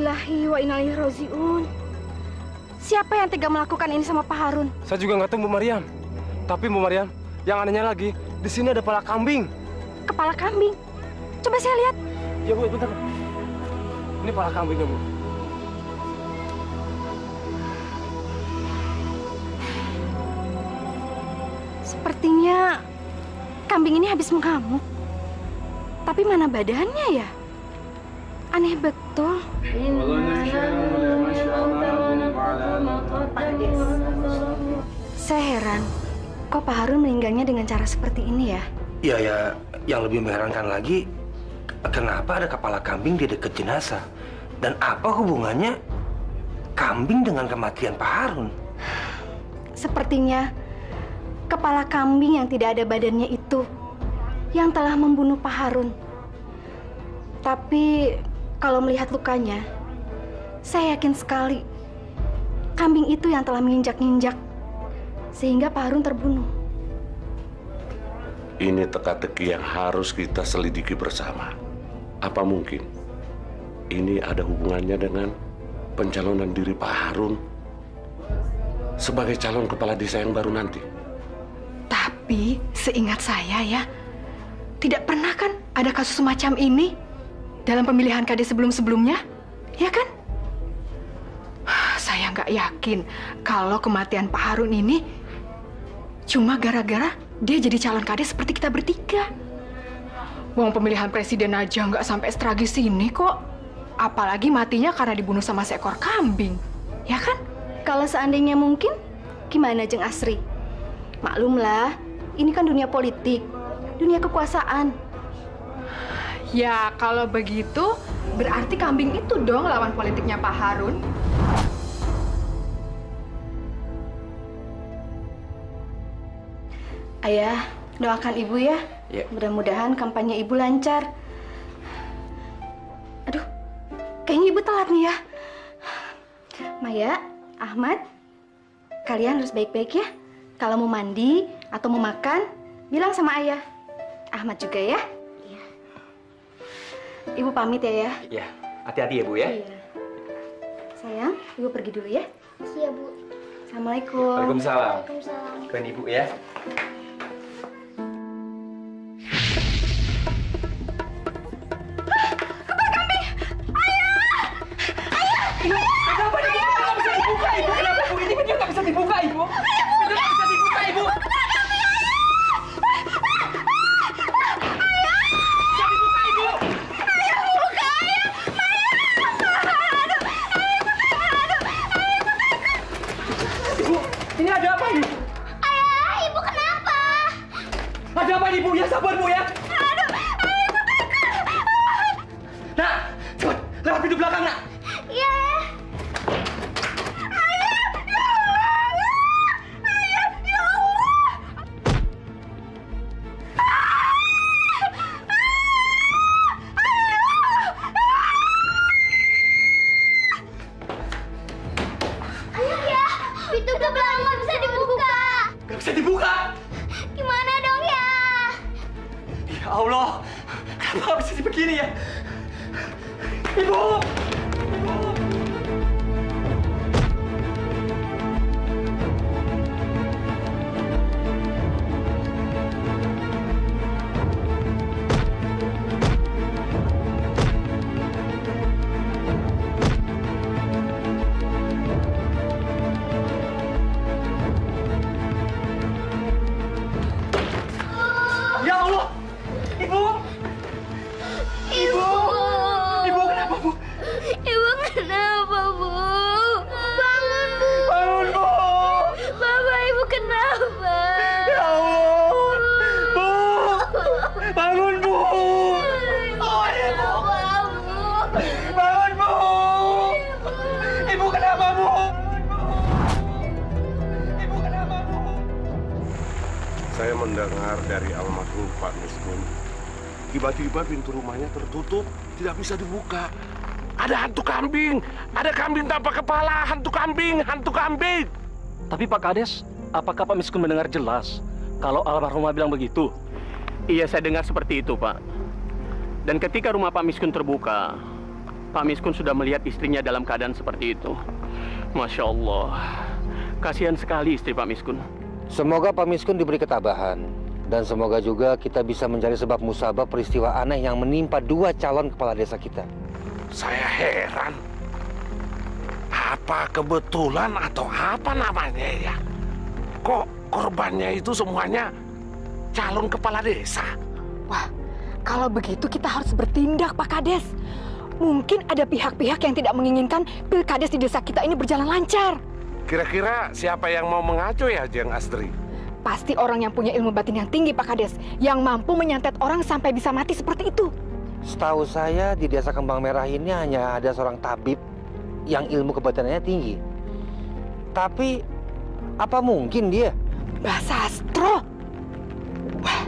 Innalillahi wa inna ilaihi raji'un. Siapa yang tega melakukan ini sama Pak Harun? Saya juga nggak tahu, Bu Maryam. Tapi Bu Maryam, yang anehnya lagi, di sini ada kepala kambing. Kepala kambing? Coba saya lihat. Ya Bu, bentar. Ini kepala kambingnya, Bu. Sepertinya kambing ini habis mengamuk. Tapi mana badannya ya? Aneh betul. Saya heran, kok Pak Harun meninggalnya dengan cara seperti ini ya? Ya, yang lebih mengherankan lagi, kenapa ada kepala kambing di dekat jenazah? Dan apa hubungannya kambing dengan kematian Pak Harun? Sepertinya kepala kambing yang tidak ada badannya itu yang telah membunuh Pak Harun. Tapi kalau melihat lukanya, saya yakin sekali kambing itu yang telah menginjak-injak sehingga Pak Harun terbunuh. Ini teka-teki yang harus kita selidiki bersama. Apa mungkin ini ada hubungannya dengan pencalonan diri Pak Harun sebagai calon kepala desa yang baru nanti? Tapi seingat saya ya, tidak pernah kan ada kasus semacam ini dalam pemilihan kades sebelum-sebelumnya, ya kan? Saya nggak yakin kalau kematian Pak Harun ini cuma gara-gara dia jadi calon kades seperti kita bertiga. Wong pemilihan presiden aja nggak sampai setragis ini kok. Apalagi matinya karena dibunuh sama seekor kambing, ya kan? Kalau seandainya mungkin, gimana Jeng Asri? Maklumlah, ini kan dunia politik, dunia kekuasaan. Ya, kalau begitu berarti kambing itu dong lawan politiknya Pak Harun. Ayah, doakan Ibu ya. Ya. Mudah-mudahan kampanye Ibu lancar. Aduh, kayaknya Ibu telat nih ya. Maya, Ahmad, kalian harus baik-baik ya. Kalau mau mandi atau mau makan, bilang sama ayah. Ahmad juga ya. Iya. Ibu pamit ya. Iya, hati-hati ya Bu ya. Iya. Sayang, Ibu pergi dulu ya. Iya, Bu. Assalamualaikum. Waalaikumsalam. Waalaikumsalam. Keren Ibu ya. Saya mendengar dari almarhum Pak Miskun, tiba-tiba pintu rumahnya tertutup, tidak bisa dibuka. Ada hantu kambing, ada kambing tanpa kepala, hantu kambing, hantu kambing. Tapi Pak Kades, apakah Pak Miskun mendengar jelas kalau almarhumah bilang begitu? Iya, saya dengar seperti itu, Pak. Dan ketika rumah Pak Miskun terbuka, Pak Miskun sudah melihat istrinya dalam keadaan seperti itu. Masya Allah. Kasihan sekali istri Pak Miskun. Semoga Pak Miskun diberi ketabahan. Dan semoga juga kita bisa mencari sebab musabab peristiwa aneh yang menimpa 2 calon kepala desa kita. Saya heran. Apa kebetulan atau apa namanya ya? Kok korbannya itu semuanya calon kepala desa? Wah, kalau begitu kita harus bertindak, Pak Kades. Mungkin ada pihak-pihak yang tidak menginginkan pilkades di desa kita ini berjalan lancar. Kira-kira siapa yang mau mengacu ya, Jeng Astri? Pasti orang yang punya ilmu batin yang tinggi, Pak Kades, yang mampu menyantet orang sampai bisa mati seperti itu. Setahu saya di desa Kembang Merah ini hanya ada seorang tabib yang ilmu kebatinannya tinggi. Tapi apa mungkin dia? Mbah Sastro. Wah,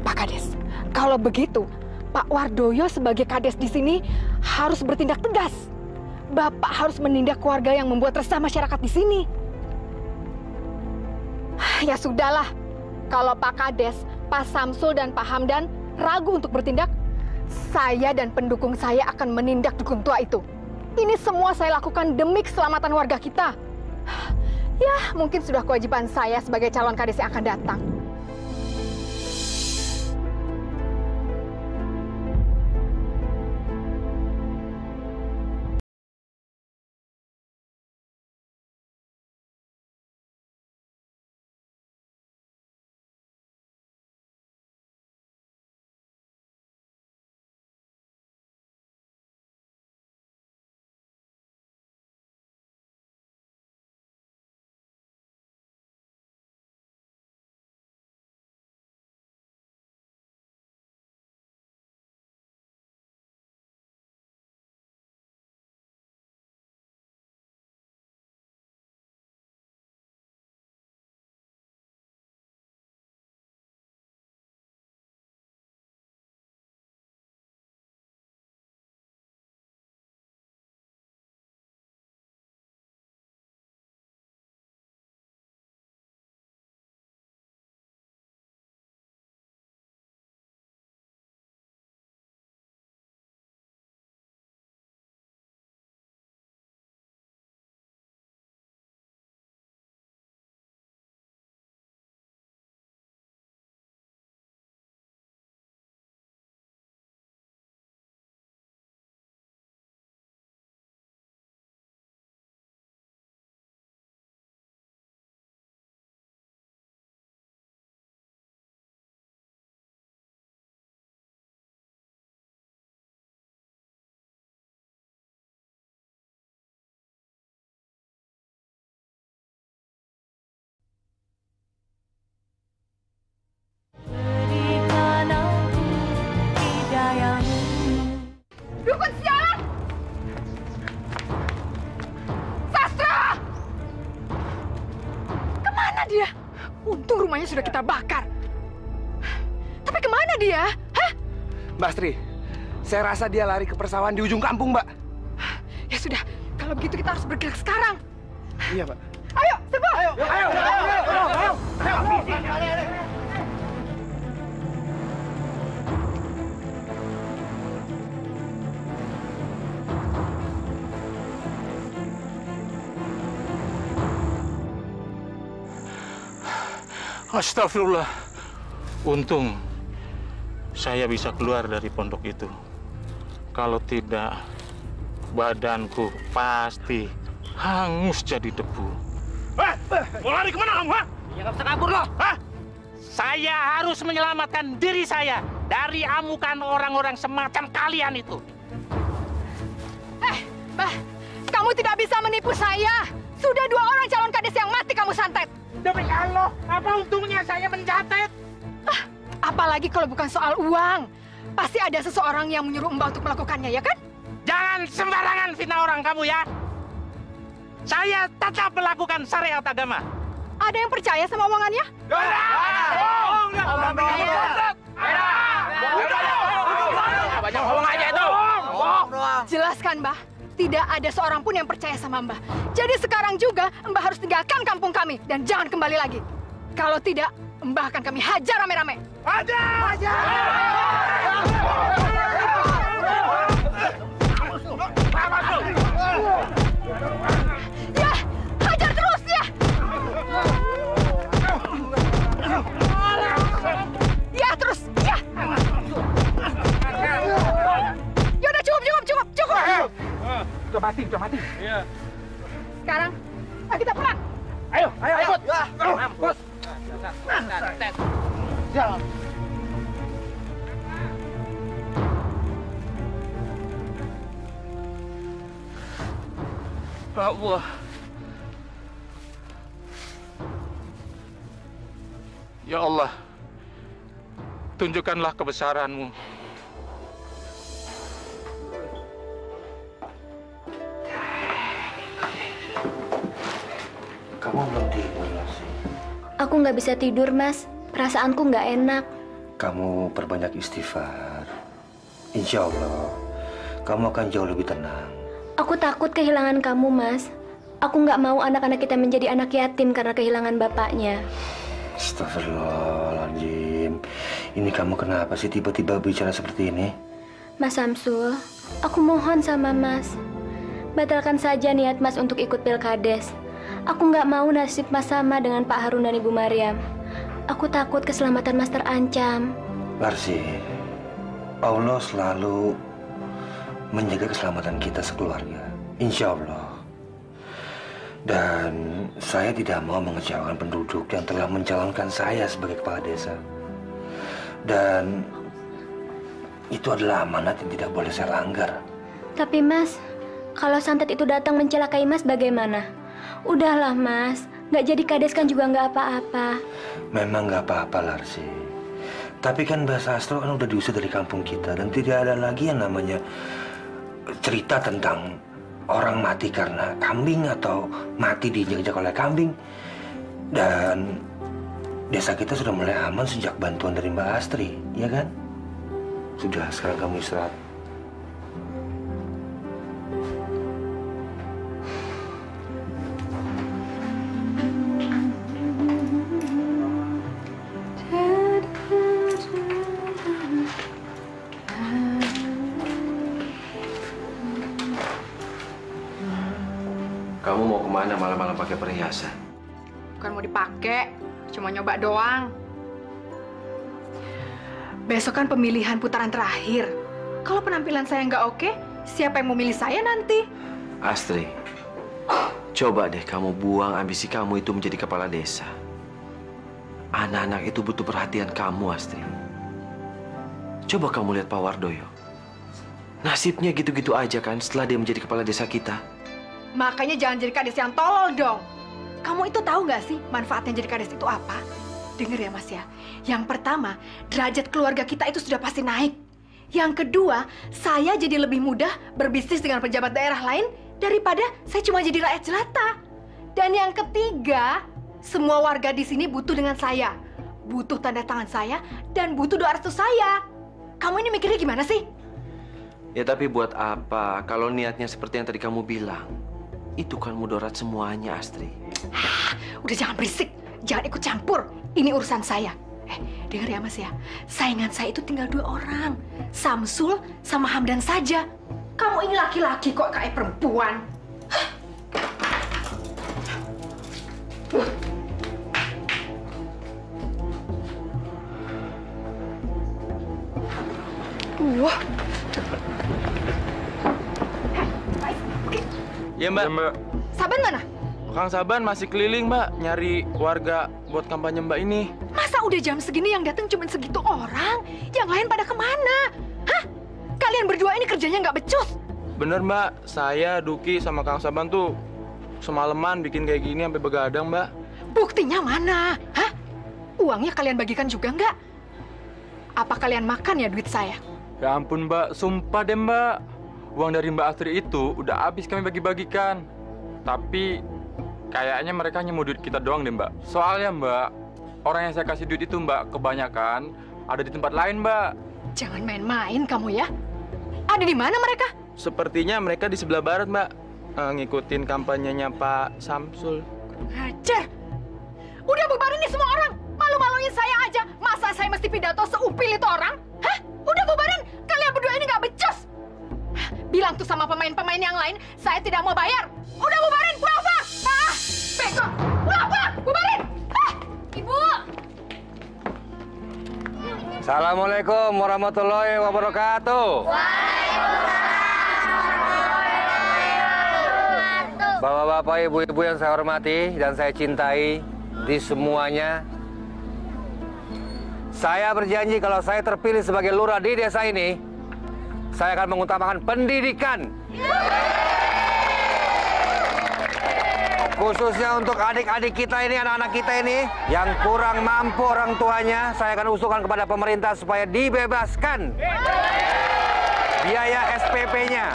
Pak Kades, kalau begitu Pak Wardoyo sebagai kades di sini harus bertindak tegas. Bapak harus menindak keluarga yang membuat resah masyarakat di sini. Ya sudahlah, kalau Pak Kades, Pak Samsul dan Pak Hamdan ragu untuk bertindak, saya dan pendukung saya akan menindak dukun tua itu. Ini semua saya lakukan demi keselamatan warga kita. Ya, mungkin sudah kewajiban saya sebagai calon kades yang akan datang. Dukun sialan! Sastra! Kemana dia? Untung rumahnya sudah kita bakar. Tapi kemana dia? Hah? Mbak Astri, saya rasa dia lari ke persawahan di ujung kampung, Mbak. Ya sudah, kalau begitu kita harus bergerak sekarang. Iya, Mbak. Ayo, serbu! Ayo! Astagfirullah. Untung saya bisa keluar dari pondok itu. Kalau tidak, badanku pasti hangus jadi debu. Mau lari kemana kamu, ha? Ya nggak bisa kabur loh. Hah? Saya harus menyelamatkan diri saya dari amukan orang-orang semacam kalian itu. Mbah, kamu tidak bisa menipu saya. Sudah 2 orang calon kades yang mati kamu santet. Demi Allah, apa untungnya saya mencatat? Apalagi kalau bukan soal uang. Pasti ada seseorang yang menyuruh Mbah untuk melakukannya, ya kan? Jangan sembarangan fitnah orang kamu ya. Saya tetap melakukan syariat agama. Ada yang percaya sama omongannya? Banyak ngomong aja itu. Jelaskan, Mbah. Tidak ada seorang pun yang percaya sama Mbah. Jadi sekarang juga Mbah harus tinggalkan kampung kami dan jangan kembali lagi. Kalau tidak, Mbah akan kami hajar rame-rame. Hajar! Iya. Sekarang, kita pulang. Ayo, ikut. Bos. Jalan. Allah. Ya Allah, tunjukkanlah kebesaran-Mu. Kamu belum tidur, Larsi. Aku nggak bisa tidur, Mas. Perasaanku nggak enak. Kamu perbanyak istighfar. Insya Allah, kamu akan jauh lebih tenang. Aku takut kehilangan kamu, Mas. Aku nggak mau anak-anak kita menjadi anak yatim karena kehilangan bapaknya. Astagfirullahaladzim. Ini kamu kenapa sih tiba-tiba bicara seperti ini? Mas Samsul, aku mohon sama Mas. Batalkan saja niat Mas untuk ikut Pilkades. Aku nggak mau nasib Mas sama dengan Pak Harun dan Ibu Maryam. Aku takut keselamatan Mas terancam. Larsi, Allah selalu menjaga keselamatan kita sekeluarga. Insya Allah. Dan saya tidak mau mengecewakan penduduk yang telah mencalonkan saya sebagai kepala desa. Dan itu adalah amanat yang tidak boleh saya langgar. Tapi Mas, kalau santet itu datang mencelakai Mas bagaimana? Udahlah Mas, nggak jadi kades kan juga nggak apa-apa. Memang nggak apa-apa Larsi. Tapi kan bahasa astro kan udah diusir dari kampung kita. Dan tidak ada lagi yang namanya cerita tentang orang mati karena kambing atau mati diinjak-injak oleh kambing. Dan desa kita sudah mulai aman sejak bantuan dari Mbak Astri, ya kan? Sudah, sekarang kamu istirahat. Kamu mau kemana malam-malam pakai perhiasan? Bukan mau dipakai, cuma nyoba doang. Besok kan pemilihan putaran terakhir. Kalau penampilan saya nggak oke, siapa yang mau milih saya nanti? Astri, coba deh kamu buang ambisi kamu itu menjadi kepala desa. Anak-anak itu butuh perhatian kamu, Astri. Coba kamu lihat Pak Wardoyo. Nasibnya gitu-gitu aja kan setelah dia menjadi kepala desa kita. Makanya jangan jadi kades yang tolol dong. Kamu itu tahu nggak sih manfaatnya jadi kades itu apa? Dengar ya Mas ya. Yang pertama, derajat keluarga kita itu sudah pasti naik. Yang kedua, saya jadi lebih mudah berbisnis dengan pejabat daerah lain daripada saya cuma jadi rakyat jelata. Dan yang ketiga, semua warga di sini butuh dengan saya. Butuh tanda tangan saya dan butuh doa restu saya. Kamu ini mikirnya gimana sih? Ya tapi buat apa kalau niatnya seperti yang tadi kamu bilang? Itu kan mudarat semuanya, Astri. Udah jangan berisik, jangan ikut campur. Ini urusan saya. Dengar ya Mas ya, saingan saya itu tinggal 2 orang. Samsul sama Hamdan saja. Kamu ini laki-laki kok kayak perempuan. Wah. Iya Mbak. Saban mana? Kang Saban masih keliling Mbak, nyari warga buat kampanye Mbak ini. Masa udah jam segini yang datang cuma segitu orang? Yang lain pada kemana? Hah? Kalian berdua ini kerjanya nggak becus? Bener Mbak, saya, Duki, sama Kang Saban tuh semalaman bikin kayak gini sampai begadang Mbak. Buktinya mana? Hah? Uangnya kalian bagikan juga nggak? Apa kalian makan ya duit saya? Ya ampun Mbak, sumpah deh Mbak. Uang dari Mbak Astri itu udah habis kami bagi-bagikan. Tapi kayaknya mereka hanya mau duit kita doang deh Mbak. Soalnya Mbak, orang yang saya kasih duit itu Mbak, kebanyakan ada di tempat lain Mbak. Jangan main-main kamu ya. Ada di mana mereka? Sepertinya mereka di sebelah barat Mbak. Ngikutin kampanyenya Pak Samsul. Ngajar. Udah bubarin nih semua orang. Malu-maluin saya aja. Masa saya mesti pidato seupil itu orang? Hah? Udah bubarin. Kalian berdua ini nggak becus. Bilang tuh sama pemain-pemain yang lain, saya tidak mau bayar. Udah bubarin, pulang pak. Ah, bego. Pulang pak, bubarin. Ah, Ibu. Assalamualaikum warahmatullahi wabarakatuh. Waalaikumsalam warahmatullahi wabarakatuh. bapak-bapak, ibu-ibu yang saya hormati dan saya cintai di semuanya, saya berjanji kalau saya terpilih sebagai lurah di desa ini, saya akan mengutamakan pendidikan. Khususnya untuk adik-adik kita ini, anak-anak kita ini, yang kurang mampu orang tuanya, saya akan usulkan kepada pemerintah supaya dibebaskan biaya SPP-nya.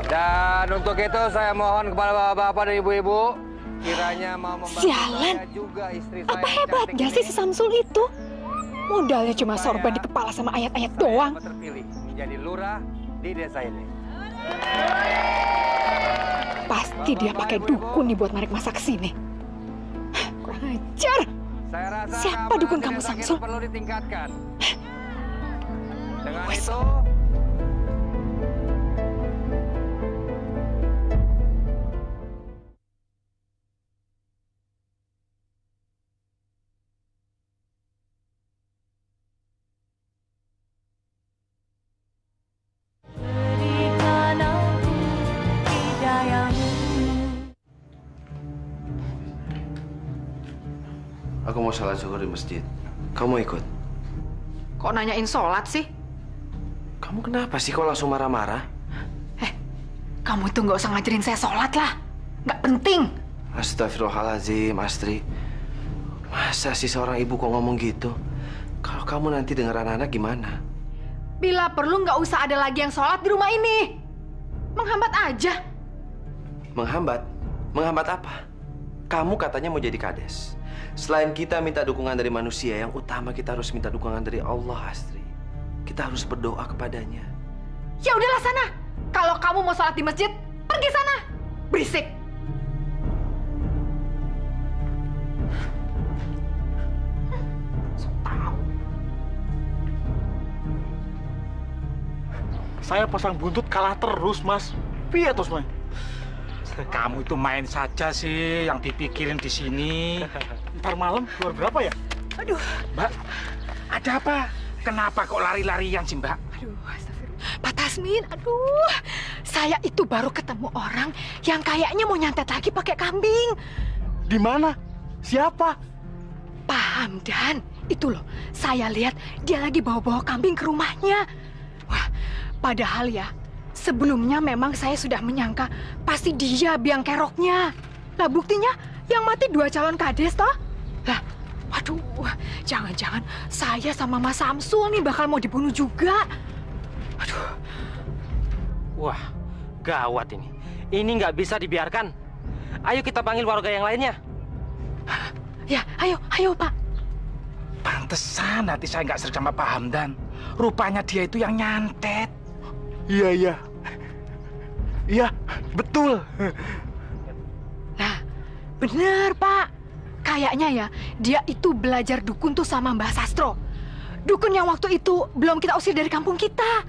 Dan untuk itu saya mohon kepada bapak-bapak dan ibu-ibu, kiranya mau membantu saya juga istri saya. Apa hebatnya sih si Samsul itu? Modalnya cuma sorban di kepala sama ayat-ayat doang. Terpilih menjadi lurah di desa ini. Pasti dia pakai dukun nih buat narik masa ke sini. Kurang ajar. Siapa dukun kamu, Samsul? Perlu ditingkatkan. Dengan itu, aku mau sholat zuhur di masjid. Kamu mau ikut? Kok nanyain sholat sih? Kamu kenapa sih kok langsung marah-marah? Kamu tuh nggak usah ngajarin saya sholat lah. Nggak penting. Astagfirullahaladzim, Astri. Masa sih seorang ibu kok ngomong gitu? Kalau kamu nanti dengar anak-anak gimana? Bila perlu nggak usah ada lagi yang sholat di rumah ini. Menghambat aja. Menghambat? Menghambat apa? Kamu katanya mau jadi kades. Selain kita minta dukungan dari manusia, yang utama kita harus minta dukungan dari Allah, Astri. Kita harus berdoa kepadanya. Ya udahlah sana. Kalau kamu mau sholat di masjid, pergi sana. Berisik. Saya pasang buntut kalah terus, Mas. Piye terus, Mas? Kamu itu main saja sih yang dipikirin di sini. Ntar malam keluar berapa ya? Aduh. Mbak, ada apa? Kenapa kok lari-larian sih, Mbak? Aduh, astagfirullah. Pak Tasmin, aduh. Saya itu baru ketemu orang yang kayaknya mau nyantet lagi pakai kambing. Di mana? Siapa? Pak Hamdan. Itu loh, saya lihat dia lagi bawa-bawa kambing ke rumahnya. Wah, padahal ya, sebelumnya memang saya sudah menyangka pasti dia biang keroknya. Lah buktinya yang mati 2 calon kades toh. Lah, waduh, jangan-jangan saya sama Mas Samsul nih bakal mau dibunuh juga. Aduh. Wah, gawat ini. Ini nggak bisa dibiarkan. Ayo kita panggil warga yang lainnya. Ya, ayo Pak. Pantesan nanti saya nggak serg sama Pak Hamdan. Rupanya dia itu yang nyantet. Iya. Iya, betul. Nah, bener Pak. Kayaknya ya, dia itu belajar dukun tuh sama Mbah Sastro. Dukun yang waktu itu belum kita usir dari kampung kita.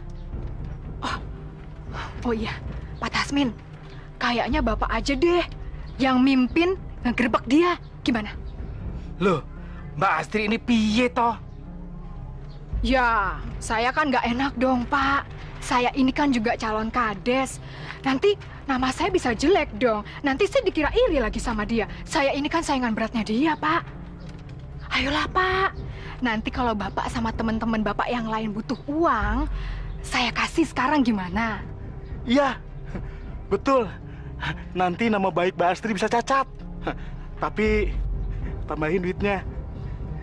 Oh iya, Pak Tasmin. Kayaknya Bapak aja deh yang mimpin ngegerebek dia. Gimana? Loh, Mbak Astri ini piye toh? Ya, saya kan nggak enak dong, Pak. Saya ini kan juga calon kades. Nanti nama saya bisa jelek dong. Nanti saya dikira iri lagi sama dia. Saya ini kan saingan beratnya dia, Pak. Ayolah, Pak. Nanti kalau Bapak sama teman-teman Bapak yang lain butuh uang, saya kasih sekarang gimana? Iya, betul. Nanti nama baik Mbak Astri bisa cacat. Tapi tambahin duitnya,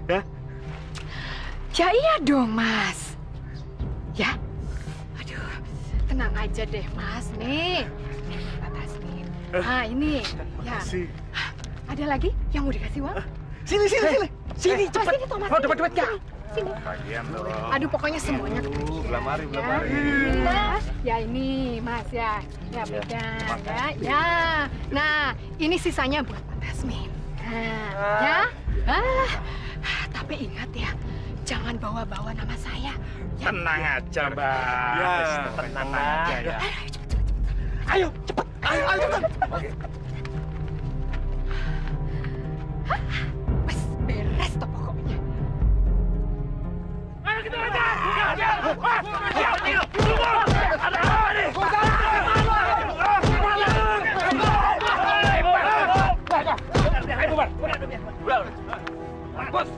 ya? Ya iya dong, Mas. Ya? Aduh, tenang aja deh, Mas. Nih, Pak Tasmin. Nah, ini. Ya. Ada lagi yang mau dikasih uang? Sini. Sini, cepat. Sini, Thomas. Mau dapat duit nggak? Sini. Aduh, pokoknya semuanya kebagian. Belum hari. Ini, Mas. Ya ini, Mas ya. Ya pegang, ya. Nah, ini sisanya buat Pak Tasmin. Nah, ya. Tapi ingat ya, jangan bawa-bawa nama saya. Ya. Tenang aja, Mbak. Ya, tenang aja ya. Ayo, cepat. Ayo, cepat. Oke. Wes, beres tuh pokoknya. Ayo kita aja. Ada apa nih? keluar. Bos.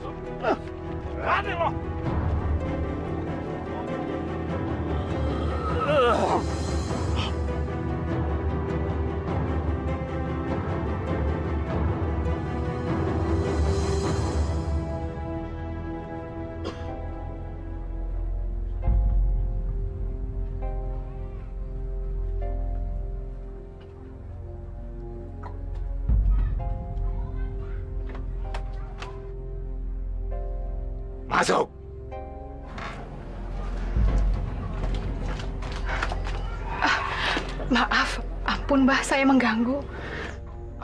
Berani lo. Masuk. Maaf, ampun Mbah, saya mengganggu.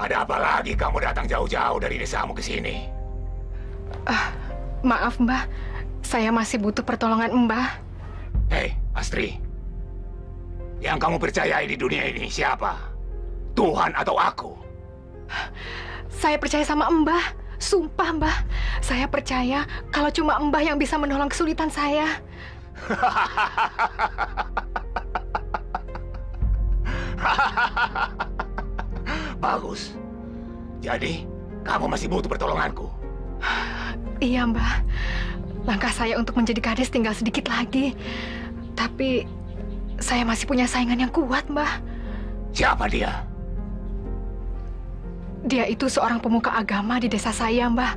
Ada apa lagi kamu datang jauh-jauh dari desamu ke sini? Maaf Mbah, saya masih butuh pertolongan Mbah. Hei, Astri. Yang kamu percayai di dunia ini siapa? Tuhan atau aku? Saya percaya sama Mbah. Sumpah Mbah, saya percaya kalau cuma Mbah yang bisa menolong kesulitan saya. Bagus. Jadi, kamu masih butuh pertolonganku? Iya Mbah. Langkah saya untuk menjadi kades tinggal sedikit lagi. Tapi, saya masih punya saingan yang kuat Mbah. Siapa dia? Dia itu seorang pemuka agama di desa saya, Mbah.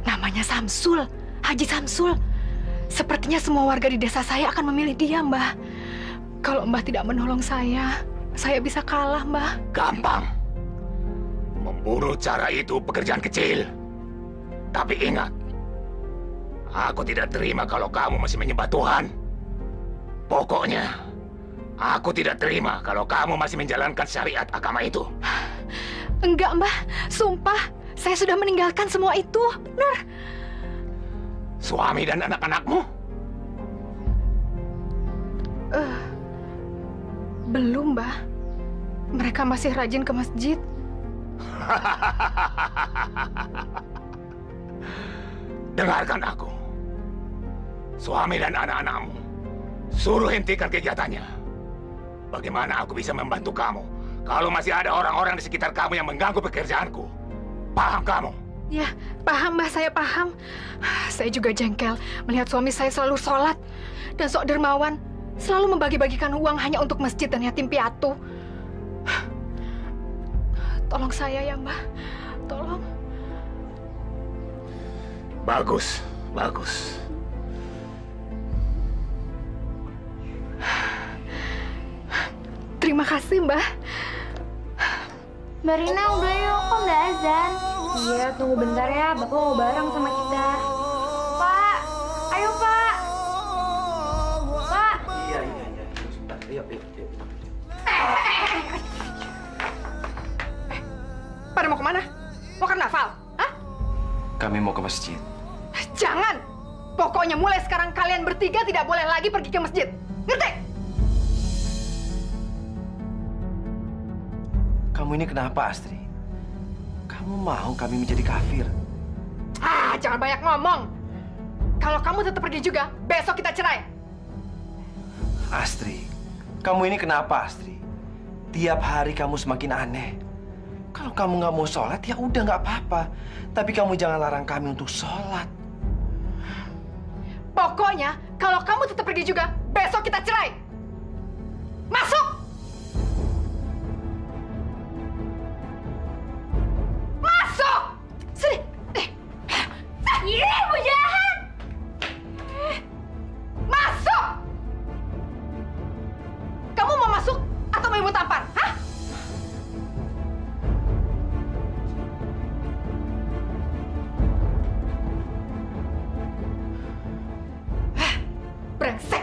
Namanya Samsul, Haji Samsul. Sepertinya semua warga di desa saya akan memilih dia, Mbah. Kalau Mbah tidak menolong saya bisa kalah, Mbah. Gampang. Membunuh cara itu pekerjaan kecil. Tapi ingat, aku tidak terima kalau kamu masih menyembah Tuhan. Pokoknya, aku tidak terima kalau kamu masih menjalankan syariat agama itu. Enggak, Mbah. Sumpah, saya sudah meninggalkan semua itu. Benar. Suami dan anak-anakmu? Belum, Mbah. Mereka masih rajin ke masjid. Dengarkan aku. Suami dan anak-anakmu, suruh hentikan kegiatannya. Bagaimana aku bisa membantu kamu kalau masih ada orang-orang di sekitar kamu yang mengganggu pekerjaanku? Paham kamu? Ya, paham Mbah, saya paham. Saya juga jengkel melihat suami saya selalu sholat dan sok dermawan, selalu membagi-bagikan uang hanya untuk masjid dan yatim piatu. Tolong saya ya Mbah, tolong. Bagus, bagus. Terima kasih Mbah. Mbak Rina, udah yuk, kok nggak azan? Iya, tunggu bentar ya, Bapak mau bareng sama kita. Pak, ayo Pak. Pak. Iya. Sebentar, yuk. Pada mau kemana? Mau karnaval? Hah? Kami mau ke masjid. Jangan! Pokoknya mulai sekarang kalian bertiga tidak boleh lagi pergi ke masjid. Ngerti? Kamu ini kenapa, Astri? Kamu mau kami menjadi kafir? Jangan banyak ngomong. Kalau kamu tetap pergi juga, besok kita cerai. Astri, kamu ini kenapa, Astri? Tiap hari kamu semakin aneh. Kalau kamu nggak mau sholat, ya udah nggak apa-apa. Tapi kamu jangan larang kami untuk sholat. Pokoknya, kalau kamu tetap pergi juga, besok kita cerai. Masuk! Masuk! Sini! Ini ibu jahat! Masuk! Kamu mau masuk atau mau ibu tampar? Hah? Brengsek!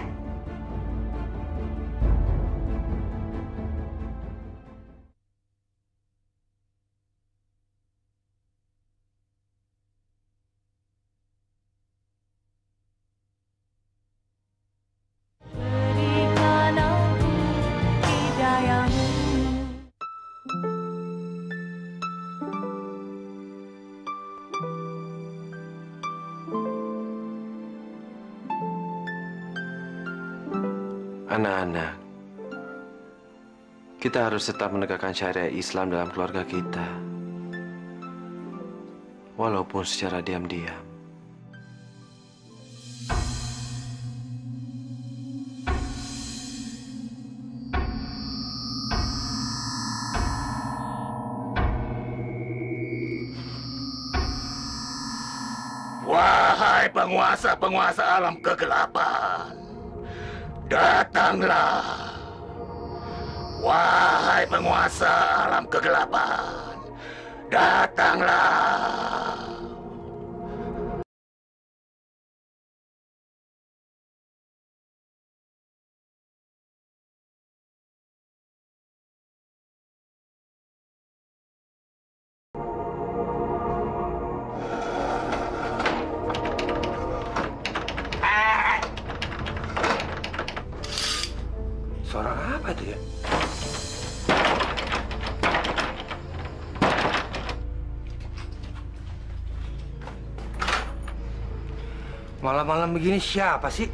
Anak-anak, kita harus tetap menegakkan syariat Islam dalam keluarga kita. walaupun secara diam-diam. Wahai penguasa-penguasa alam kegelapan, datanglah. Wahai penguasa alam kegelapan, datanglah. Suara apa itu ya? Malam-malam begini siapa sih?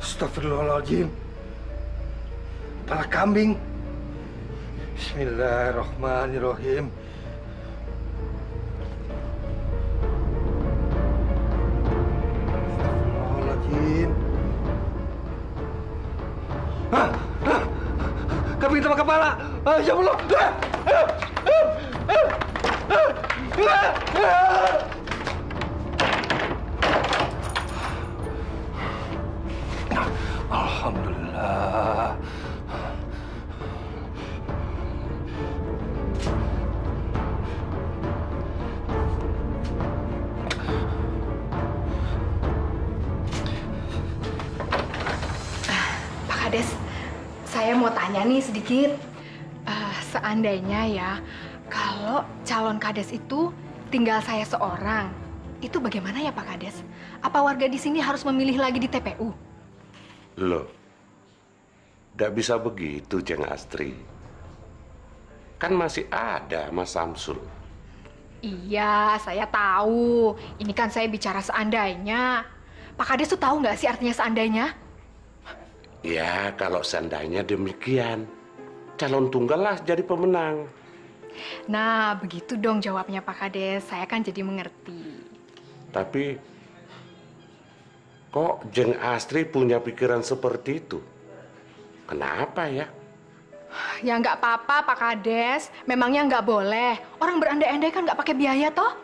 Astagfirullahaladzim. Kepala kambing. Bismillahirrahmanirrahim. Astagfirullahaladzim. Kambing tanpa kepala. Ya Allah. Alhamdulillah. Pak Kades, saya mau tanya nih sedikit. Seandainya ya, kalau calon Kades itu tinggal saya seorang, itu bagaimana ya Pak Kades? Apa warga di sini harus memilih lagi di TPU? Loh, tidak bisa begitu, Jeng Astri. Kan masih ada Mas Samsul. Iya, saya tahu. Ini kan saya bicara seandainya. Pak Kades tuh tahu nggak sih artinya seandainya? Ya, kalau seandainya demikian, calon tunggal lah jadi pemenang. Nah, begitu dong jawabnya Pak Kades. Saya kan jadi mengerti. Tapi, kok Jeng Astri punya pikiran seperti itu? Kenapa ya? Ya nggak apa-apa Pak Kades. Memangnya nggak boleh. Orang berandai-andai kan nggak pakai biaya toh?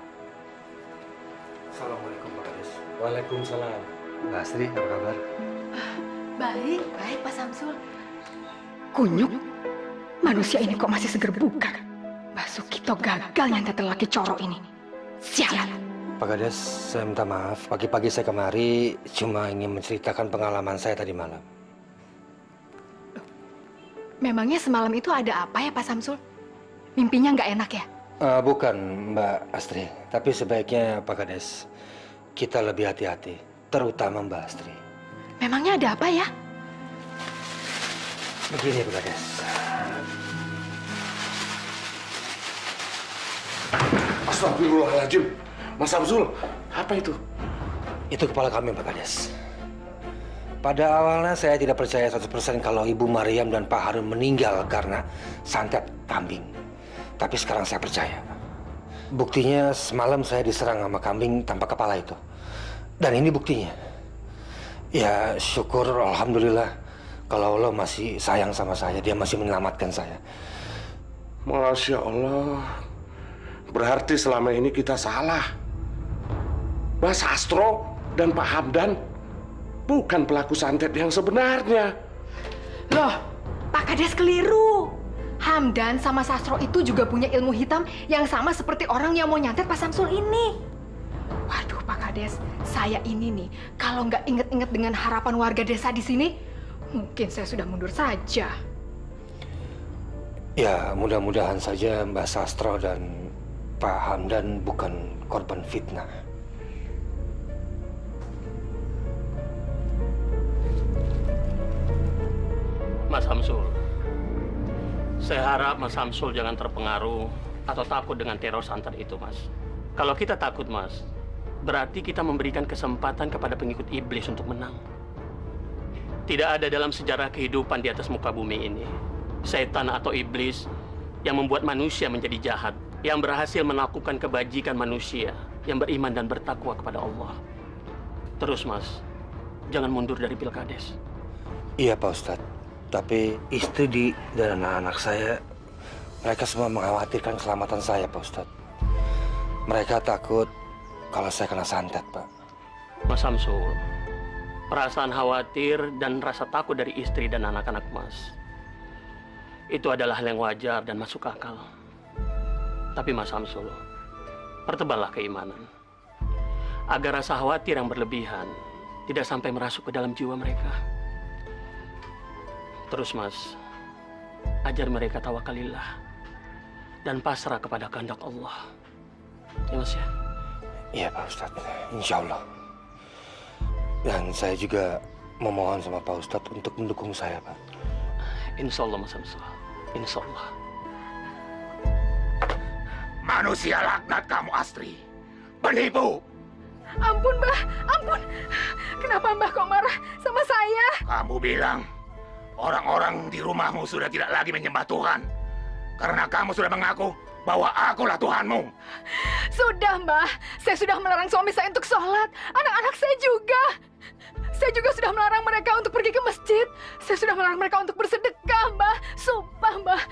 Assalamualaikum Pak Kades. Waalaikumsalam. Mbak Astri, apa kabar? Baik, baik Pak Samsul. Kunyuk, manusia ini kok masih seger bugar. Basukito gagal nyantet lelaki coro ini. Sialan. Pak Kades, saya minta maaf. Pagi-pagi saya kemari cuma ingin menceritakan pengalaman saya tadi malam. Memangnya semalam itu ada apa ya Pak Samsul? Mimpinya nggak enak ya? Bukan Mbak Astri, tapi sebaiknya Pak Kades kita lebih hati-hati, terutama Mbak Astri. Memangnya ada apa ya? Begini Pak Kades. Astagfirullahaladzim. Mas Samsul, apa itu? Itu kepala kambing Pak Kades. Pada awalnya saya tidak percaya 100% kalau Ibu Maryam dan Pak Harun meninggal karena santet kambing. Tapi sekarang saya percaya. Buktinya semalam saya diserang sama kambing tanpa kepala itu. Dan ini buktinya. Ya syukur alhamdulillah kalau Allah masih sayang sama saya. Dia masih menyelamatkan saya. Masya Allah. Berarti selama ini kita salah. Mas Astro dan Pak Hamdan bukan pelaku santet yang sebenarnya. Loh, Pak Kades keliru. Hamdan sama Sastro itu juga punya ilmu hitam yang sama seperti orang yang mau nyantet Pak Samsul ini. Waduh Pak Kades, saya ini nih kalau nggak inget-inget dengan harapan warga desa di sini, mungkin saya sudah mundur saja. Ya mudah-mudahan saja Mbak Sastro dan Pak Hamdan bukan korban fitnah. Mas Samsul, saya harap Mas Samsul jangan terpengaruh atau takut dengan teror santet itu, Mas. Kalau kita takut, Mas, berarti kita memberikan kesempatan kepada pengikut iblis untuk menang. Tidak ada dalam sejarah kehidupan di atas muka bumi ini, setan atau iblis yang membuat manusia menjadi jahat, yang berhasil melakukan kebajikan manusia, yang beriman dan bertakwa kepada Allah. Terus Mas, jangan mundur dari Pilkades. Iya Pak Ustadz, tapi istri dan anak-anak saya, mereka semua mengkhawatirkan keselamatan saya Pak Ustadz. Mereka takut kalau saya kena santet Pak. Mas Samsul, perasaan khawatir dan rasa takut dari istri dan anak-anak Mas itu adalah hal yang wajar dan masuk akal. Tapi Mas Samsul, perteballah keimanan agar rasa khawatir yang berlebihan tidak sampai merasuk ke dalam jiwa mereka. Terus Mas, ajar mereka tawakalillah dan pasrah kepada kehendak Allah. Ya Mas ya? Iya Pak Ustadz, insya Allah. Dan saya juga memohon sama Pak Ustadz untuk mendukung saya Pak. Insya Allah Mas Samsul, insya Allah. Manusia laknat kamu, Astri. Penipu. Ampun, Mbah. Ampun. Kenapa Mbah kok marah sama saya? Kamu bilang orang-orang di rumahmu sudah tidak lagi menyembah Tuhan. Karena kamu sudah mengaku bahwa akulah Tuhanmu. Sudah, Mbah. Saya sudah melarang suami saya untuk sholat. Anak-anak saya juga. Saya juga sudah melarang mereka untuk pergi ke masjid. Saya sudah melarang mereka untuk bersedekah, Mbah. Sumpah, Mbah.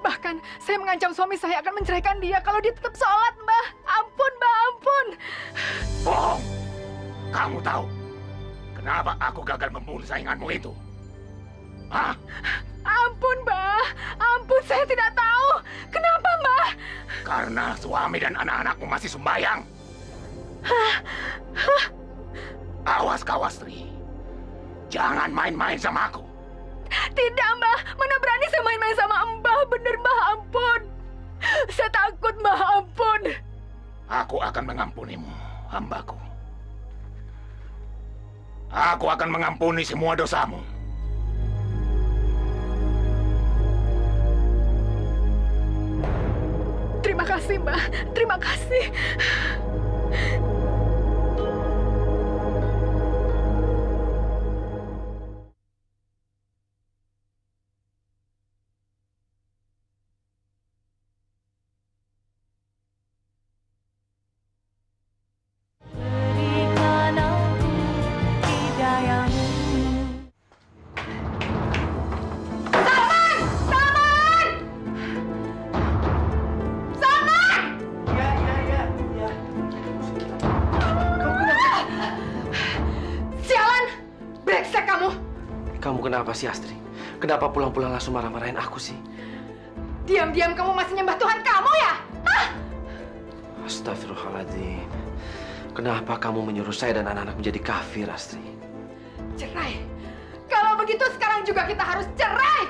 Bahkan saya mengancam suami saya akan menceraikan dia kalau dia tetap sholat, Mbah. Ampun, Mbah, ampun. Bohong. Kamu tahu kenapa aku gagal membunuh sainganmu itu? Hah? Ampun, Mbah. Ampun, saya tidak tahu. Kenapa, Mbah? Karena suami dan anak-anakmu masih sembahyang. Awas kau, Astri. Jangan main-main sama aku. Tidak, Mbah. Mana berani saya main-main sama Mbah. Bener, Mbah. Ampun. Saya takut, Mbah. Ampun. Aku akan mengampunimu, hambaku. Aku akan mengampuni semua dosamu. Terima kasih, Mbah. Terima kasih. Kenapa sih Astri? Kenapa pulang-pulang langsung marah-marahin aku sih? Diam-diam kamu masih nyembah Tuhan kamu ya? Hah? Astagfirullahaladzim. Kenapa kamu menyuruh saya dan anak-anak menjadi kafir, Astri? Cerai. Kalau begitu sekarang juga kita harus cerai.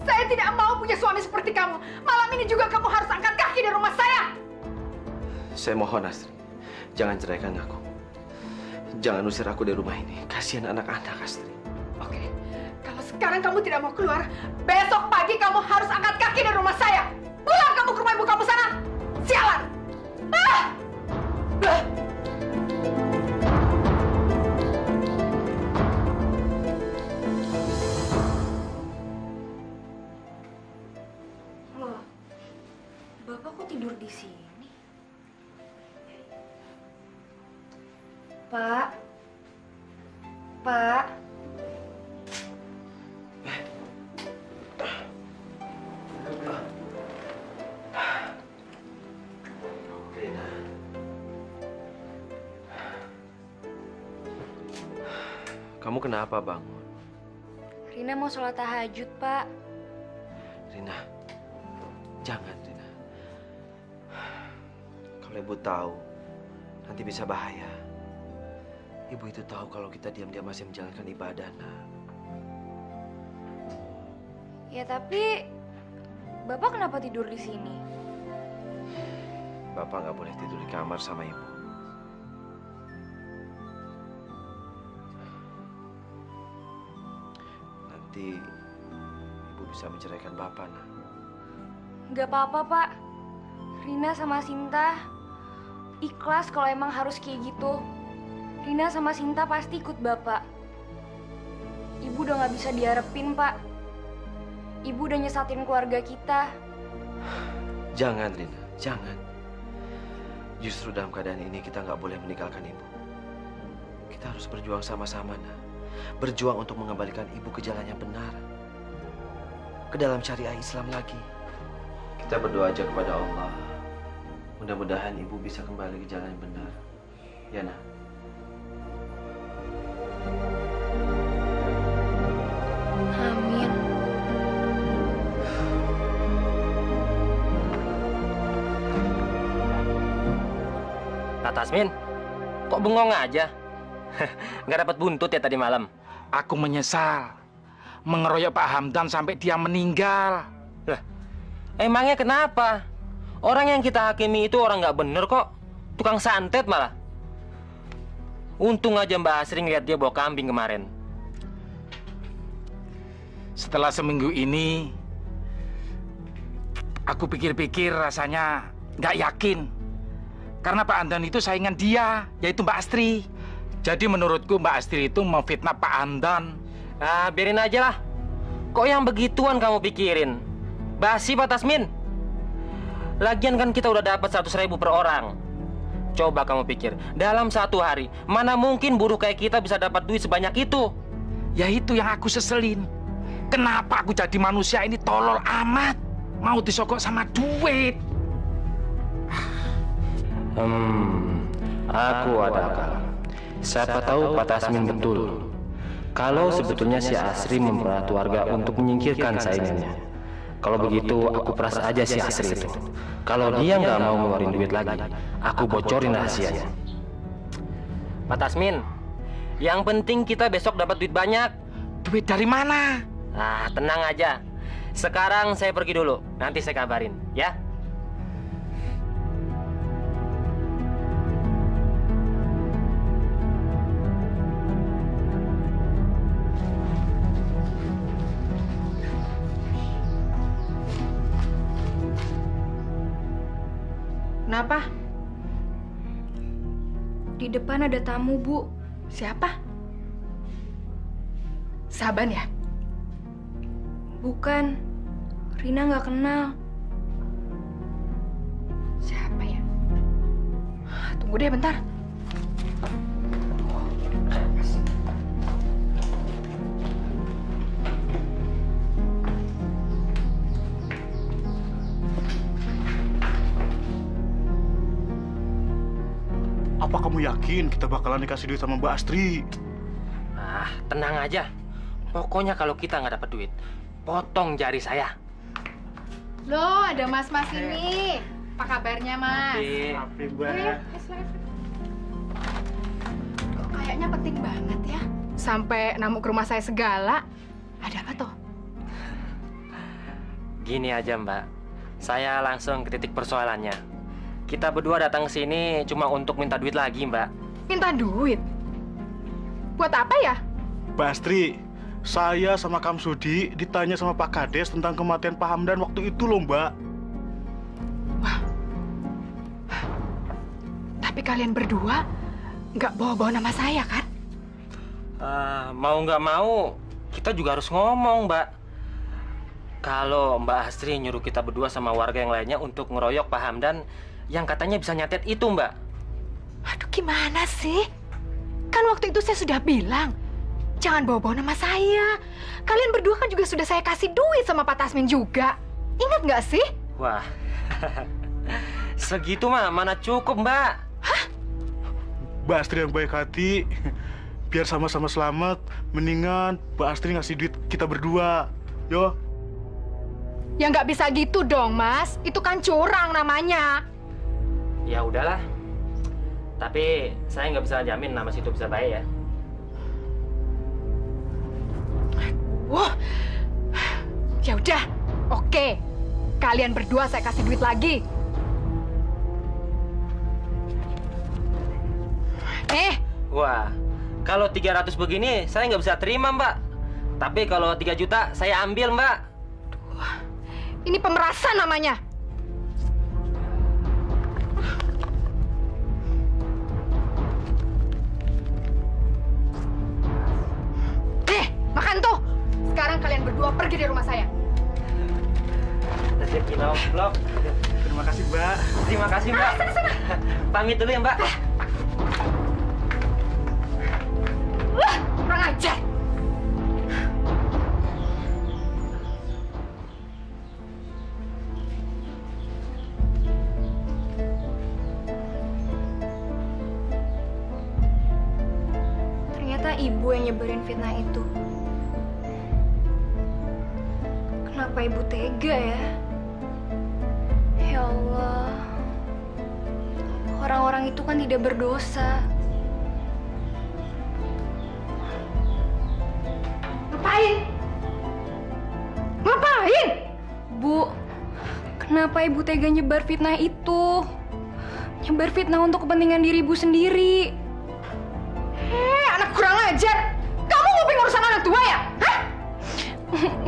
Saya tidak mau punya suami seperti kamu. Malam ini juga kamu harus angkat kaki dari rumah saya. Saya mohon, Astri. Jangan ceraikan aku. Jangan usir aku dari rumah ini. Kasihan anak-anak, Astri. Oke, kalau sekarang kamu tidak mau keluar, besok pagi kamu harus angkat kaki dari rumah saya. Pulang kamu ke rumah ibu kamu sana. Sialan! Ah! Ah! Loh, Bapak kok tidur di sini? Pak? Pak? Kamu kenapa bangun? Rina mau sholat tahajud, Pak. Rina, jangan Rina. Kalau ibu tahu, nanti bisa bahaya. Ibu itu tahu kalau kita diam-diam masih menjalankan ibadah, nak. Ya tapi, Bapak kenapa tidur di sini? Bapak nggak boleh tidur di kamar sama ibu. Nanti ibu bisa menceraikan Bapak, nak. Nggak apa-apa, Pak. Rina sama Sinta ikhlas kalau emang harus kayak gitu. Rina sama Sinta pasti ikut Bapak. Ibu udah nggak bisa diharapin, Pak. Ibu udah nyesatin keluarga kita. Jangan, Rina, jangan. Justru dalam keadaan ini kita nggak boleh meninggalkan ibu. Kita harus berjuang sama-sama, Nak. Berjuang untuk mengembalikan ibu ke jalan yang benar. Ke dalam syariah Islam lagi. Kita berdoa aja kepada Allah. Mudah-mudahan ibu bisa kembali ke jalan yang benar. Ya, Nak. Amin. Kak Tasmin, kok bengong aja? Nggak dapat buntut ya tadi malam? Aku menyesal mengeroyok Pak Hamdan sampai dia meninggal. Lah, emangnya kenapa? Orang yang kita hakimi itu orang nggak bener kok. Tukang santet malah. Untung aja Mbak Asri ngeliat dia bawa kambing kemarin. Setelah seminggu ini, aku pikir-pikir rasanya nggak yakin. Karena Pak Hamdan itu saingan dia, yaitu Mbak Astri. Jadi menurutku Mbak Astri itu memfitnah Pak Hamdan. Ah, biarin aja lah. Kok yang begituan kamu pikirin? Basi Pak Tasmin. Lagian kan kita udah dapat 100.000 per orang. Coba kamu pikir, dalam 1 hari, mana mungkin buruh kayak kita bisa dapat duit sebanyak itu? Ya itu yang aku seselin. Kenapa aku jadi manusia ini tolol amat? Mau disogok sama duit. Aku ada akal. Siapa tahu Pak Tasmin betul. Kalau sebetulnya si Asri memperat warga untuk menyingkirkan saingannya. Kalau begitu, aku peras aja si Asri itu. Kalau dia nggak mau ngeluarin duit lagi, aku bocorin rahasianya. Pak Tasmin, yang penting kita besok dapat duit banyak. Duit dari mana? Ah, tenang aja. Sekarang saya pergi dulu. Nanti saya kabarin, ya. Kenapa? Di depan ada tamu, Bu. Siapa? Saban ya? Bukan. Rina nggak kenal. Siapa ya? Tunggu deh bentar. Apa kamu yakin kita bakalan dikasih duit sama Mbak Astri? Ah, tenang aja. Pokoknya kalau kita nggak dapat duit, potong jari saya. Loh, ada mas-mas ini. Apa kabarnya, Mas? Happy, Mbak. Kok kayaknya penting banget ya. Sampai namu ke rumah saya segala. Ada apa tuh? Gini aja, Mbak. Saya langsung ke titik persoalannya. Kita berdua datang ke sini cuma untuk minta duit lagi, Mbak. Minta duit? Buat apa ya? Mbak Astri, saya sama Kang Sudi ditanya sama Pak Kades tentang kematian Pak Hamdan waktu itu loh, Mbak. Wah. Tapi kalian berdua nggak bawa-bawa nama saya, kan? Mau nggak mau, kita juga harus ngomong, Mbak. Kalau Mbak Astri nyuruh kita berdua sama warga yang lainnya untuk ngeroyok Pak Hamdan, yang katanya bisa nyatet itu, Mbak. Aduh, gimana sih? Kan waktu itu saya sudah bilang, jangan bawa-bawa nama saya. Kalian berdua kan juga sudah saya kasih duit sama Pak Tasmin juga. Ingat nggak sih? Wah, segitu mah mana cukup, Mbak. Hah? Mbak Astri yang baik hati. Biar sama-sama selamat, mendingan Mbak Astri ngasih duit kita berdua. Yo. Ya nggak bisa gitu dong, Mas. Itu kan curang namanya. Ya udahlah. Tapi saya nggak bisa jamin nama situ bisa baik ya. Wah. Ya udah. Oke. Kalian berdua saya kasih duit lagi. Wah, kalau 300 begini saya nggak bisa terima, Mbak. Tapi kalau 3 juta saya ambil, Mbak. Ini pemerasan namanya. Makan tuh. Sekarang kalian berdua pergi dari rumah saya. Blok. Terima kasih, Mbak. Terima kasih, Mbak. Pamit dulu ya, Mbak. Wah, kurang ajar. Ternyata ibu yang nyebarin fitnah itu. Kenapa ibu tega ya? Ya Allah. Orang-orang itu kan tidak berdosa. Ngapain? Ngapain? Bu, kenapa ibu tega nyebar fitnah itu? Nyebar fitnah untuk kepentingan diri ibu sendiri. Anak kurang ajar. Kamu nguping urusan anak tua ya? Hah?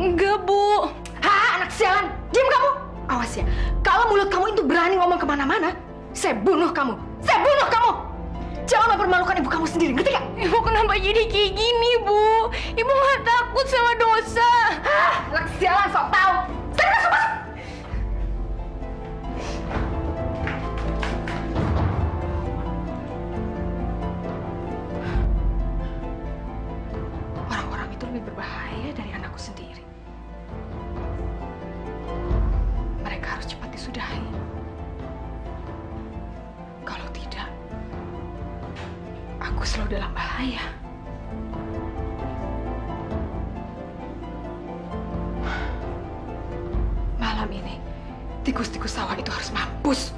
Enggak, Bu. Hah, anak sialan. Diam kamu. Awas ya. Kalau mulut kamu itu berani ngomong kemana-mana, saya bunuh kamu. Saya bunuh kamu. Jangan mempermalukan ibu kamu sendiri, ngerti gak? Ibu kenapa jadi kayak gini, Bu? Ibu nggak takut sama dosa. Hah, anak sialan sok tahu. Sana masuk, masuk. Orang-orang itu lebih berbahaya dari anakku sendiri. Mereka harus cepat disudahi. Kalau tidak, aku selalu dalam bahaya. Malam ini, tikus-tikus sawah itu harus mampus.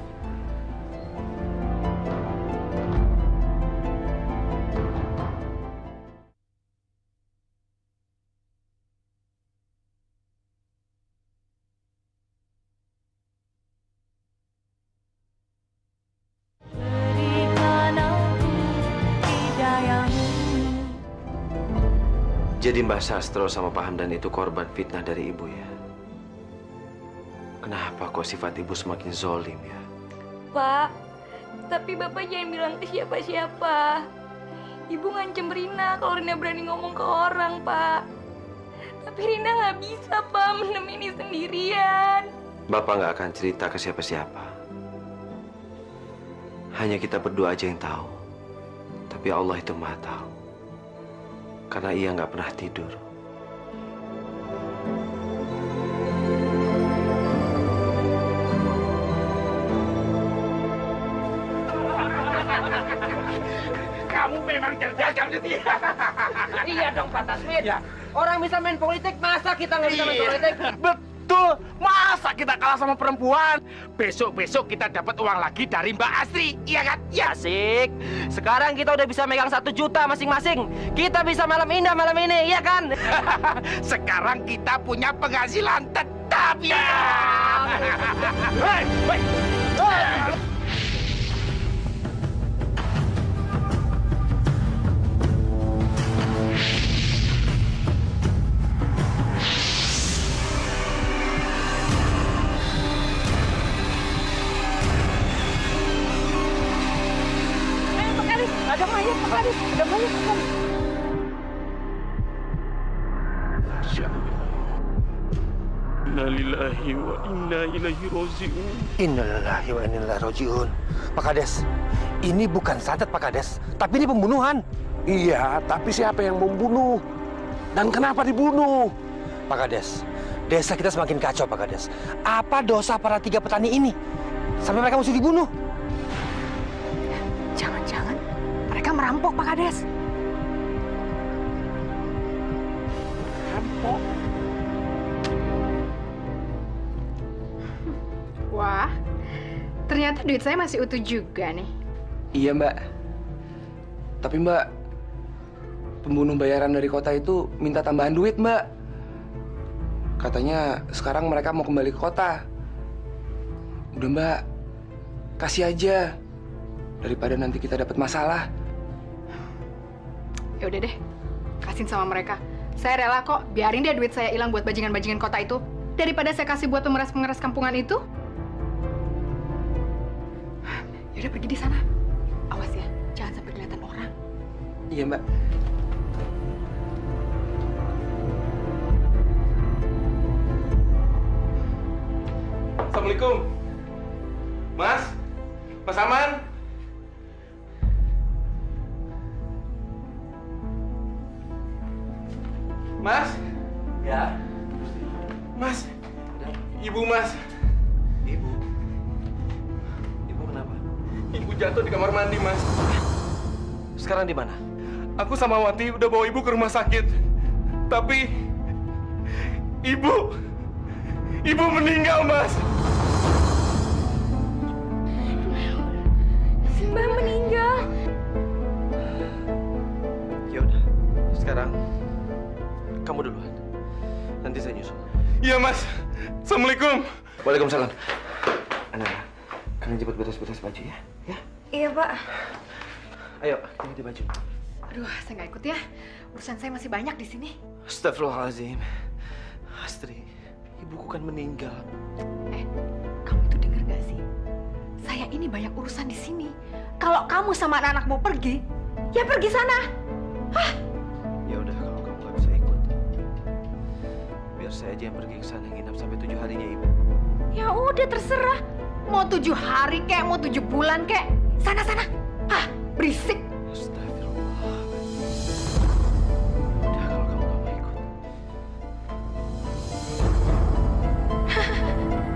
Jadi Mbah Sastro sama Pak Hamdan itu korban fitnah dari ibu ya? Kenapa kok sifat ibu semakin zolim ya? Pak, tapi Bapak jangan bilang ke siapa-siapa. Ibu ngancem Rina kalau Rina berani ngomong ke orang, Pak. Tapi Rina nggak bisa, Pak, mendem ini sendirian. Bapak nggak akan cerita ke siapa-siapa. Hanya kita berdua aja yang tahu. Tapi Allah itu Maha tahu. Karena ia nggak pernah tidur. Kamu memang cerdas, kamu dia. Iya dong, Pak Tasmin. Ya. Orang bisa main politik, masa kita nggak bisa main politik? Betul. Masa kita kalah sama perempuan? Besok-besok kita dapat uang lagi dari Mbak Astri, iya kan? Ya. Asik. Sekarang kita udah bisa megang 1 juta masing-masing. Kita bisa malam indah malam ini, iya kan? Sekarang kita punya penghasilan tetap ya. Hei, hei. Ada mayat, Pak Kadis. Ada mayat, Pak Kadis. Innalillahi wa inna ilaihi raji'un. Innalillahi wa inna ilaihi raji'un. Pak Kades, ini bukan santet Pak Kades, tapi ini pembunuhan. Iya, tapi siapa yang membunuh? Dan kenapa dibunuh? Pak Kades, desa kita semakin kacau Pak Kades. Apa dosa para 3 petani ini? Sampai mereka mesti dibunuh. Jangan-jangan mereka merampok, Pak Kades. Rampok? Wah, ternyata duit saya masih utuh juga nih. Iya, Mbak. Tapi, Mbak, pembunuh bayaran dari kota itu minta tambahan duit, Mbak. Katanya sekarang mereka mau kembali ke kota. Udah, Mbak. Kasih aja. Daripada nanti kita dapat masalah. Ya udah deh, kasihin sama mereka. Saya rela kok, biarin deh duit saya hilang buat bajingan-bajingan kota itu. Daripada saya kasih buat pemeras-pemeras kampungan itu. Ya udah pergi di sana. Awas ya, jangan sampai kelihatan orang. Iya, Mbak. Assalamualaikum. Mas? Mas Aman? Mas? Ya. Mas? Ibu, Mas. Ibu? Ibu kenapa? Ibu jatuh di kamar mandi, Mas. Sekarang di mana? Aku sama Wati udah bawa ibu ke rumah sakit. Tapi Ibu meninggal, Mas. Mbak meninggal. Ya udah, sekarang kamu duluan. Nanti saya nyusul. Iya, Mas. Assalamualaikum. Waalaikumsalam. Anak, kalian cepat beres-beres baju ya. Ya. Iya, Pak. Ayo, ganti baju. Aduh, saya nggak ikut ya. Urusan saya masih banyak di sini. Astagfirullahaladzim. Astri, ibuku kan meninggal. Kamu itu dengar gak sih? Saya ini banyak urusan di sini. Kalau kamu sama anak-anak mau pergi, ya pergi sana. Hah? Ya udah, kalau kamu nggak bisa ikut, biar saya aja yang pergi ke sana nginap sampai 7 harinya ibu. Ya udah terserah. Mau 7 hari kek, mau 7 bulan kek. Sana-sana. Hah, berisik. Astagfirullah. Udah, kalau kamu nggak mau ikut.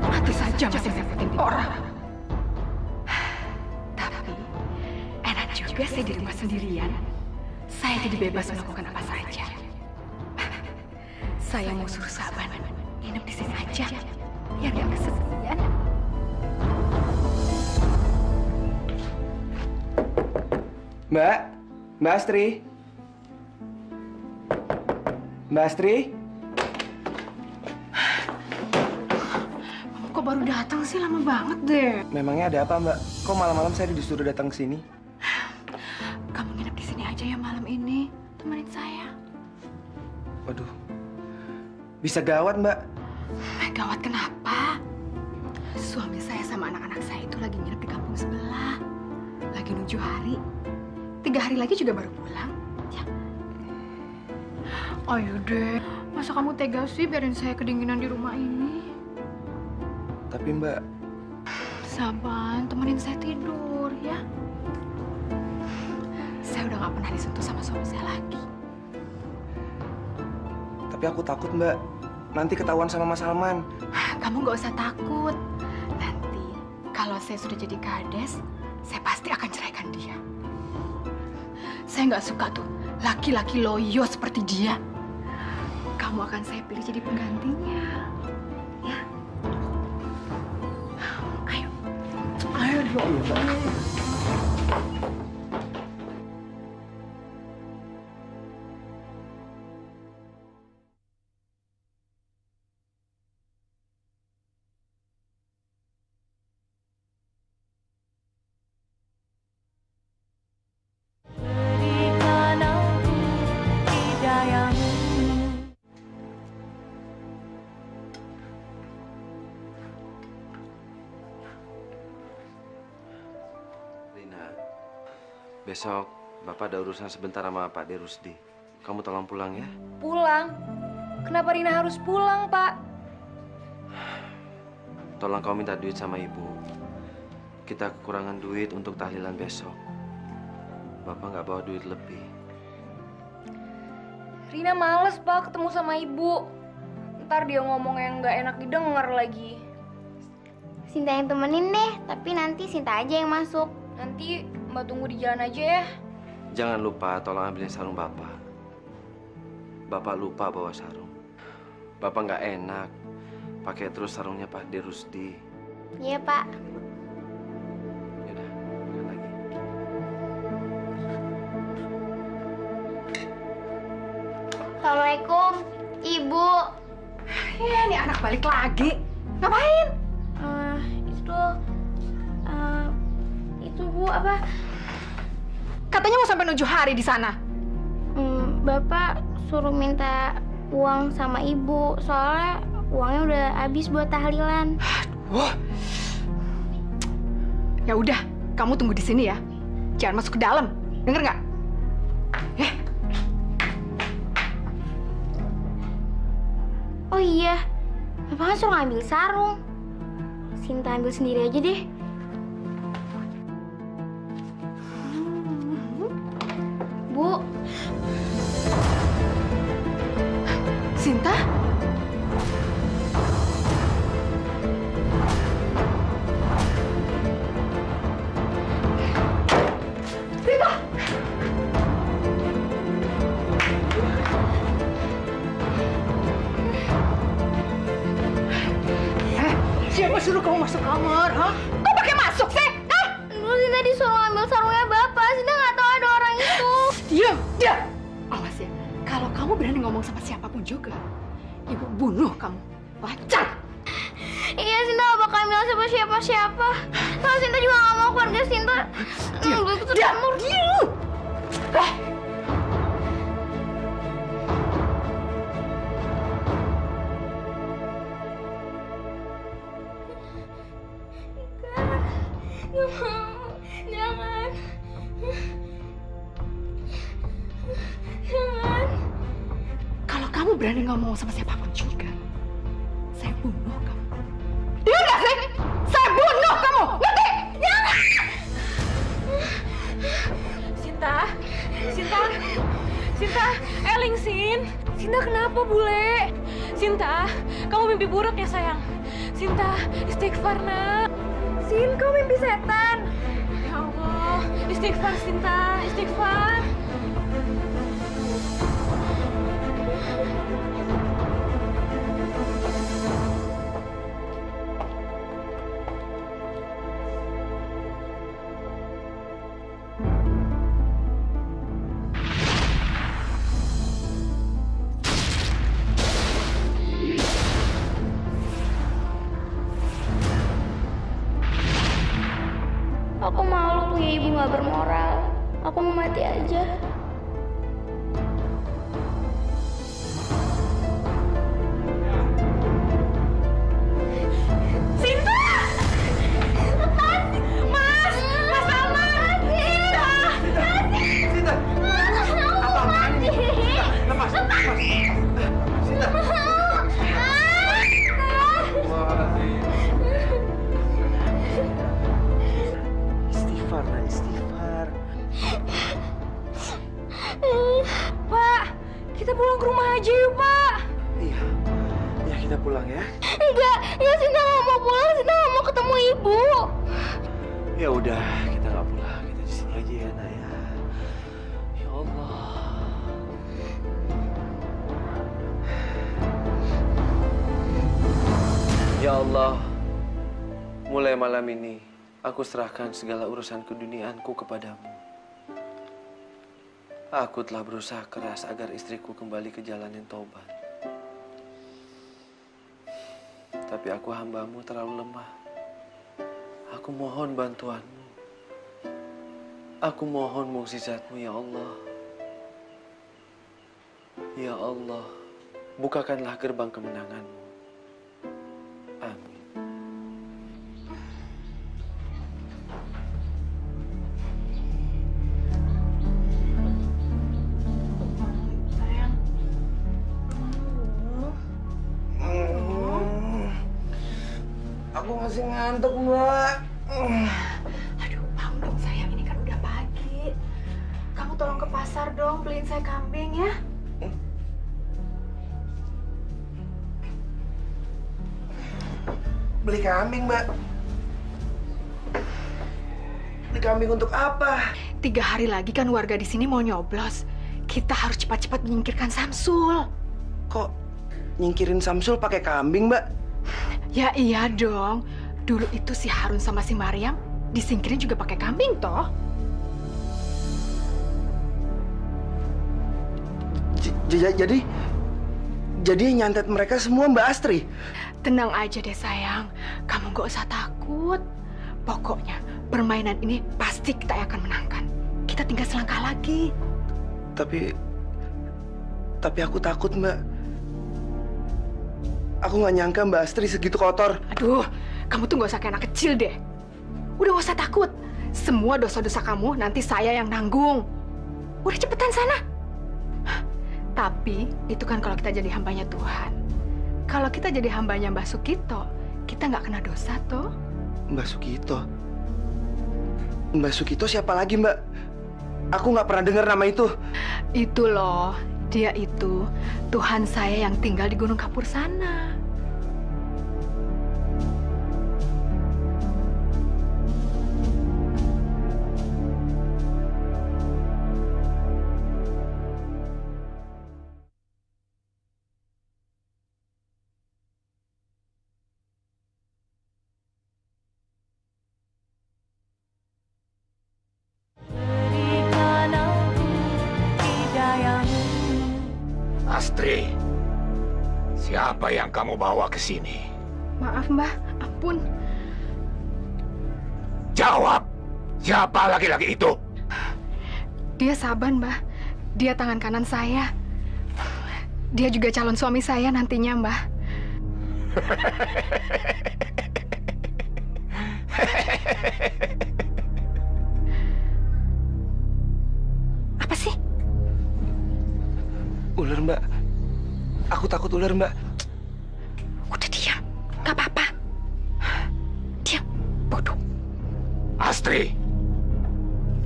Mati saja masih ngikutin orang. Tapi enak juga saya di rumah sendirian. Saya jadi bebas melakukan apa saja. Saya mau suruh Saban nginep di sini aja, biar nggak kesepian. Mbak Astri. Mbak Astri. Kok baru datang sih, lama banget deh. Memangnya ada apa, Mbak? Kok malam-malam saya disuruh datang ke sini? Kamu nginep di sini aja ya malam ini, temenin saya. Waduh, bisa gawat, Mbak. Gawat kenapa? Suami saya sama anak-anak saya itu lagi nginep di kampung sebelah. Lagi nunggu hari. 3 hari lagi juga baru pulang. Ya. Ayo deh, masa kamu tega sih biarin saya kedinginan di rumah ini? Tapi Mbak... Saban, temenin saya tidur, ya. Saya udah gak pernah disentuh sama suami saya lagi. Tapi aku takut, Mbak. Nanti ketahuan sama Mas Salman. Kamu gak usah takut. Nanti, kalau saya sudah jadi kades, saya pasti akan ceraikan dia. Saya nggak suka tuh laki-laki loyo seperti dia. Kamu akan saya pilih jadi penggantinya. Ya. Ayo. Ayo dong. Besok Bapak ada urusan sebentar sama Pak De Rusdi. Kamu tolong pulang ya. Pulang? Kenapa Rina harus pulang, Pak? Tolong kamu minta duit sama Ibu. Kita kekurangan duit untuk tahlilan besok. Bapak nggak bawa duit lebih. Rina males, Pak, ketemu sama Ibu. Ntar dia ngomong yang nggak enak didengar lagi. Sinta yang temenin deh, tapi nanti Sinta aja yang masuk. Nanti Mbak tunggu di jalan aja ya. Jangan lupa tolong ambilin sarung Bapak. Bapak lupa bawa sarung. Bapak nggak enak pakai terus sarungnya Pak De Rusdi. Iya, Pak. Yaudah, makan lagi. Assalamualaikum, Ibu. Ya, ini anak balik lagi. Ngapain? Itu Bu, apa? Katanya mau sampai 7 hari di sana. Bapak suruh minta uang sama Ibu, soalnya uangnya udah habis buat tahlilan. Wah. Ya udah, kamu tunggu di sini ya. Jangan masuk ke dalam. Dengar nggak? Oh iya, Bapak kan suruh ngambil sarung. Sinta ambil sendiri aja deh. Bu. Sinta? Sinta! Siapa suruh kamu masuk kamar, ha? Kok pakai masuk sih? Hah? Dulu Sinta disuruh ambil sarungnya Bapak. Sinta nggak tahu ada orang itu. Diam, diam! Awas ya, kalau kamu berani ngomong sama siapapun juga, Ibu bunuh kamu. Lancar! Iya, Sinta nggak bakal bilang sama siapa-siapa. Kalau Sinta juga nggak mau keluarga Sinta. Diam, diam! Nggak mau, jangan. Jangan. Kalau kamu berani ngomong sama siapapun juga, saya bunuh kamu. Dengar nggak sih? Saya bunuh kamu, ngerti? Jangan! Sinta, Sinta, Sinta, Elingsin. Sinta kenapa, Bule? Sinta, kamu mimpi buruk ya sayang? Sinta, istighfar nak. Sin, kau mimpi setan. Ya Allah, istighfar Sinta, istighfar. Aku malu punya ibu nggak bermoral. Aku mau mati aja. Sinta! Lepas! Mas! Mas Alman! Sinta! Sinta! Apa mati? Lepas! Lepas! Sinta! Istighfar, nah istighfar. Pak, kita pulang ke rumah aja yuk, Pak. Iya, ya kita pulang ya. Enggak, Sinta nggak mau pulang. Sinta nggak mau ketemu ibu. Ya udah, kita nggak pulang. Kita di sini aja ya, Nak ya. Ya Allah. Ya Allah, mulai malam ini aku serahkan segala urusan keduniaanku kepadamu. Aku telah berusaha keras agar istriku kembali ke jalan yang taubat. Tapi aku hambamu terlalu lemah. Aku mohon bantuanmu. Aku mohon mukjizatmu ya Allah. Ya Allah, bukakanlah gerbang kemenanganmu. Amin. Aku masih ngantuk, Mbak. Aduh, bangun dong sayang, ini kan udah pagi. Kamu tolong ke pasar dong, beliin saya kambing ya. Beli kambing, Mbak. Beli kambing untuk apa? 3 hari lagi kan warga di sini mau nyoblos. Kita harus cepat-cepat menyingkirkan Samsul. Kok nyingkirin Samsul pakai kambing, Mbak? Ya iya dong. Dulu itu si Harun sama si Maryam disingkirin juga pakai kambing toh. Jadi yang nyantet mereka semua Mbak Astri? Tenang aja deh sayang, kamu gak usah takut. Pokoknya permainan ini pasti kita akan menangkan. Kita tinggal selangkah lagi. Tapi aku takut, Mbak. Aku nggak nyangka Mbak Astri segitu kotor. Aduh, kamu tuh gak usah kayak anak kecil deh. Udah gak usah takut. Semua dosa-dosa kamu nanti saya yang nanggung. Udah cepetan sana. Tapi itu kan kalau kita jadi hambanya Tuhan. Kalau kita jadi hambanya Mbah Sukito, kita nggak kena dosa toh. Mbak Sukito. Mbak Sukito siapa lagi, Mbak? Aku nggak pernah dengar nama itu. Itu loh, dia itu Tuhan saya yang tinggal di Gunung Kapur sana. Astri, siapa yang kamu bawa ke sini? Maaf, Mbah. Ampun. Jawab! Siapa laki-laki itu? Dia Saban, Mbah. Dia tangan kanan saya. Dia juga calon suami saya nantinya, Mbah. Apa sih? Ular, Mbak. Aku takut ular, Mbak. Udah diam. Gak apa-apa. Diam, bodoh. Astri,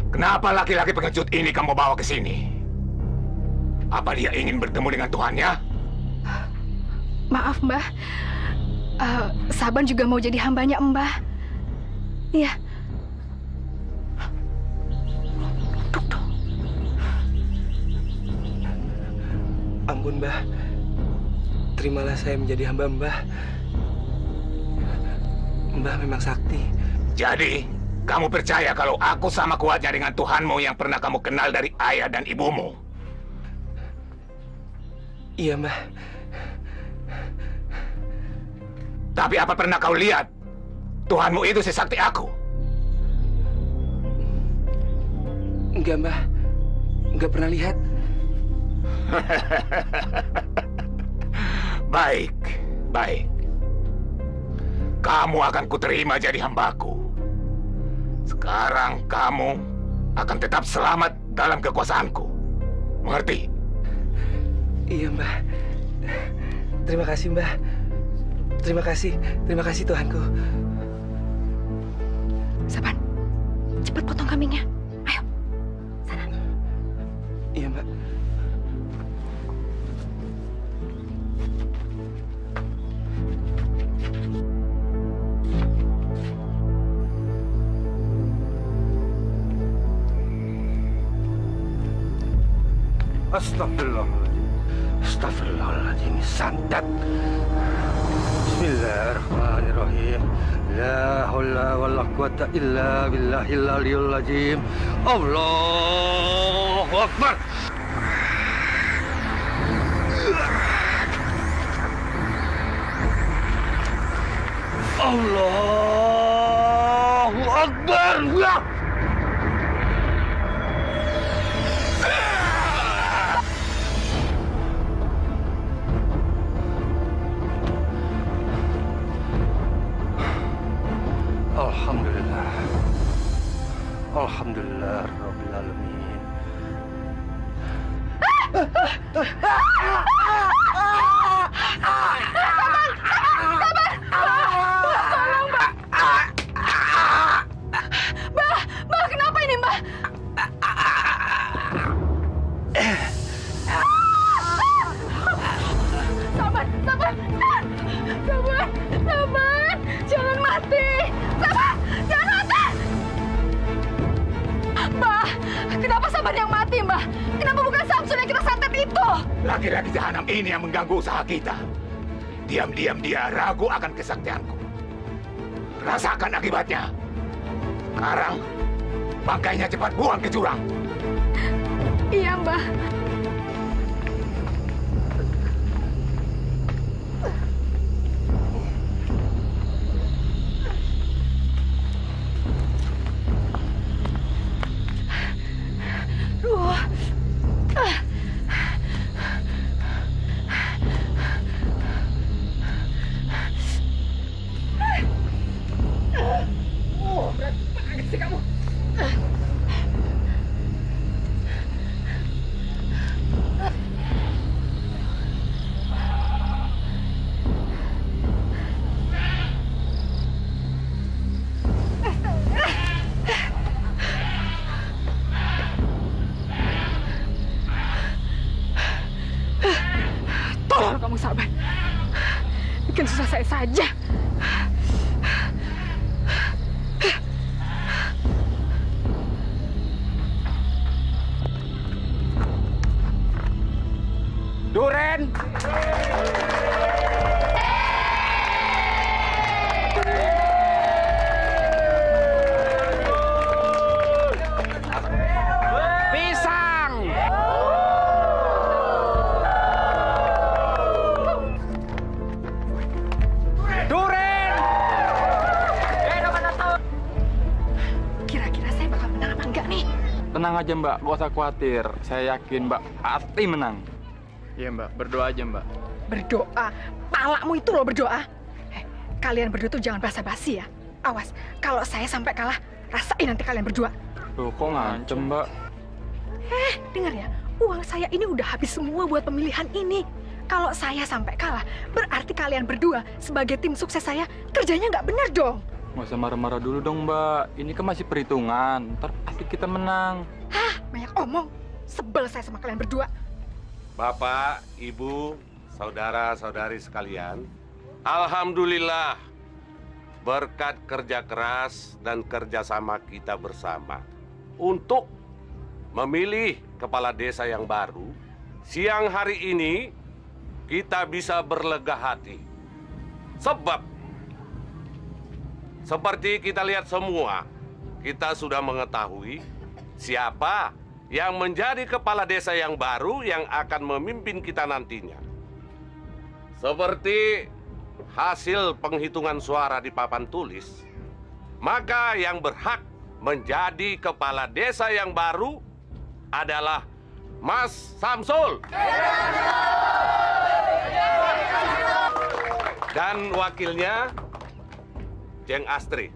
kenapa laki-laki pengecut ini kamu bawa ke sini? Apa dia ingin bertemu dengan Tuhannya? Maaf, Mbah. Saban juga mau jadi hambanya Mbah. Iya. Ampun, Mbah. Terimalah saya menjadi hamba Mbah. Mbah memang sakti. Jadi, kamu percaya kalau aku sama kuatnya dengan Tuhanmu yang pernah kamu kenal dari ayah dan ibumu? Iya, Mbah. Tapi apa pernah kau lihat Tuhanmu itu sesakti aku? Enggak, Mbah. Enggak pernah lihat. Baik, baik. Kamu akan kuterima jadi hambaku. Sekarang kamu akan tetap selamat dalam kekuasaanku. Mengerti? Iya, Mbah. Terima kasih, Mbah. Terima kasih Tuhanku. Saban, cepat potong kambingnya. Ayo, sana. Iya, Mbak. Astagfirullahaladzim. Astagfirullahaladzim. Santet. Bismillahirrahmanirrahim. La haula wala quwata illa billahil aliyul azim. Allahu Akbar. Allahu Akbar. Ya. Alhamdulillah. Alhamdulillah Rabbil Alamin. Mbah, kenapa ini, Mbah? Sabar. Jangan mati. Sabar, jangan mati. Mbah, kenapa Saban yang mati, Mbah? Kenapa bukan Samsul yang kita santet itu? Laki-laki jahanam ini yang mengganggu usaha kita. Diam-diam dia ragu akan kesaktianku. Rasakan akibatnya. Sekarang, bangkainya cepat buang ke jurang. Iya, Mbah. Berat banget sih kamu. Tenang aja Mbak, gak usah khawatir. Saya yakin Mbak pasti menang. Iya Mbak, berdoa aja Mbak. Berdoa? Palakmu itu loh berdoa. Kalian berdua tuh jangan basa-basi ya. Awas, kalau saya sampai kalah, rasain nanti kalian berdua. Loh, kok ngancem Mbak? Dengar ya, uang saya ini udah habis semua buat pemilihan ini. Kalau saya sampai kalah, berarti kalian berdua sebagai tim sukses saya kerjanya nggak benar dong. Nggak usah marah-marah dulu dong Mbak. Ini kan masih perhitungan. Ntar pasti kita menang. Banyak omong. Sebel saya sama kalian berdua. Bapak, Ibu, saudara-saudari sekalian, alhamdulillah berkat kerja keras dan kerjasama kita bersama untuk memilih kepala desa yang baru, siang hari ini kita bisa berlega hati. Sebab seperti kita lihat semua, kita sudah mengetahui siapa yang menjadi kepala desa yang baru yang akan memimpin kita nantinya. Seperti hasil penghitungan suara di papan tulis, maka yang berhak menjadi kepala desa yang baru adalah Mas Samsul. Dan wakilnya Jeng Astri.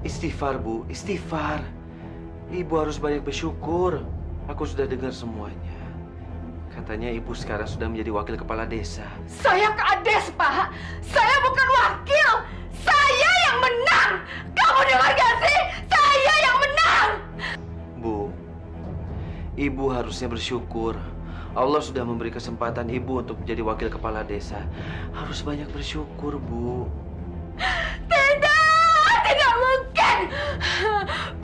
Istighfar, Bu. Istighfar. Ibu harus banyak bersyukur. Aku sudah dengar semuanya. Katanya Ibu sekarang sudah menjadi wakil kepala desa. Saya kades, Pak. Saya bukan wakil. Saya yang menang. Kamu dengar gak sih? Saya yang menang. Bu, Ibu harusnya bersyukur. Allah sudah memberi kesempatan Ibu untuk menjadi wakil kepala desa. Harus banyak bersyukur, Bu. Tidak mungkin!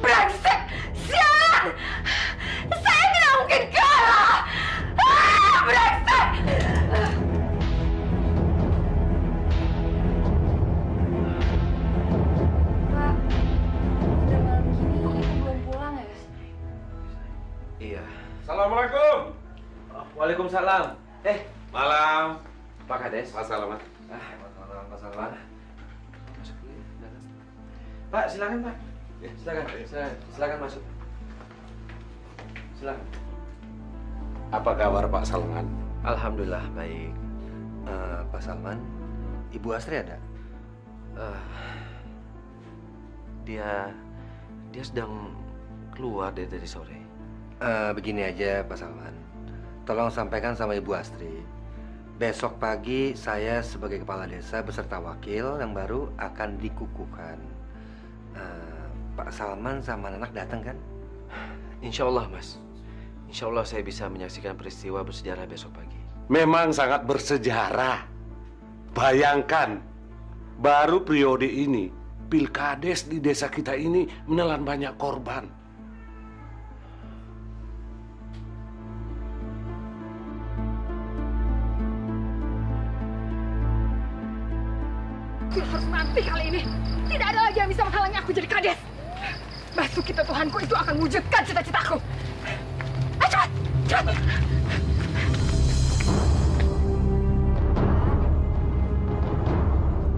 Brengsek! Sialan! Saya tidak mungkin kalah! Brengsek! Pak, udah malam gini, Ibu belum pulang ya? Iya. Assalamualaikum. Waalaikumsalam. Malam. Pak Kades. Mas Salamat. Malam, Pak Salman. Pak, silakan Pak. Silakan masuk. Silakan. Apa kabar Pak Salman? Alhamdulillah baik. Pak Salman, Ibu Astri ada? Dia sedang keluar dari sore. Begini aja Pak Salman, tolong sampaikan sama Ibu Astri. Besok pagi saya sebagai kepala desa beserta wakil yang baru akan dikukuhkan. Pak Salman sama anak datang kan? Insya Allah Mas. Insya Allah saya bisa menyaksikan peristiwa bersejarah besok pagi. Memang sangat bersejarah. Bayangkan, baru periode ini, pilkades di desa kita ini menelan banyak korban. Aku harus mati kali ini. Tidak ada lagi yang bisa menghalangi aku jadi kades. Basuki Tuhanku itu akan wujudkan cita-citaku. Ayo cepat, cepat.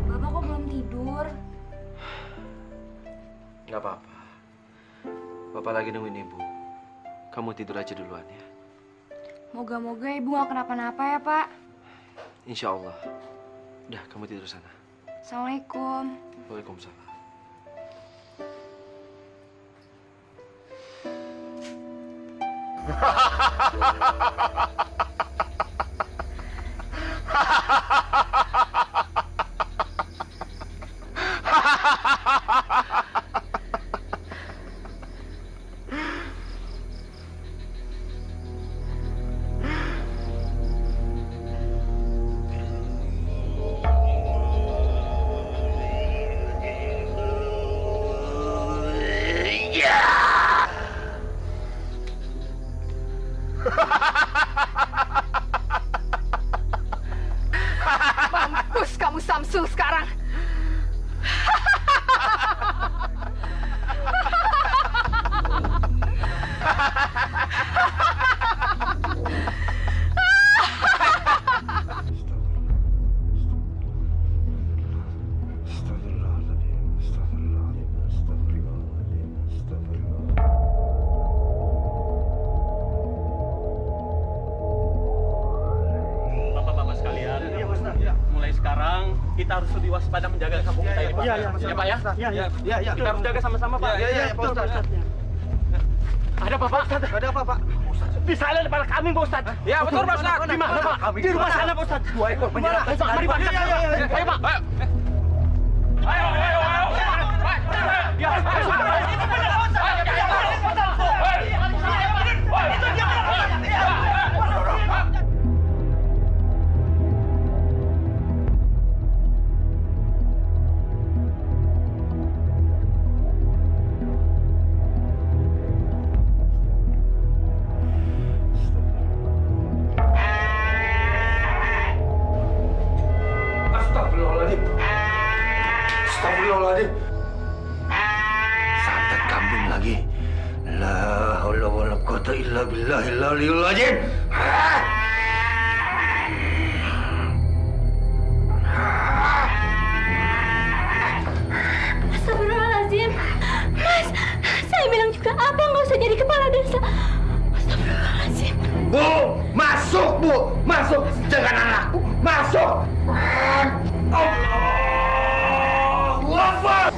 Bapak kok belum tidur? Nggak apa-apa. Bapak lagi nungguin Ibu. Kamu tidur aja duluan ya. Moga-moga Ibu nggak kenapa-napa ya, Pak. Insya Allah. Udah, kamu tidur sana. Assalamualaikum. Waalaikumsalam. Mampus kamu Samsul sekarang. Kita harus lebih waspada menjaga kampung kita ini, Pak. Iya, Pak ya? Iya. Kita harus jaga sama-sama, Pak. Iya, Pak Ustadz. Ada apa, Pak? Ada apa, Pak? Di sana ada para kambing, Pak Ustadz. Ya, betul, Pak Ustadz. Di mana, Pak? Di rumah sana, Pak Ustadz. 2 ekor penyerang. Mari, Pak. Ayo, Pak. Ayo. Astagfirullahaladzim. Santet kambing lagi. La haula wala quwata illa billahil aliyil azim. Astagfirullahaladzim. Mas, saya bilang juga abang nggak usah jadi kepala desa. Astagfirullahaladzim. Bu, masuk, Bu. Masuk. Jangan anakku. Masuk. Allahu Akbar.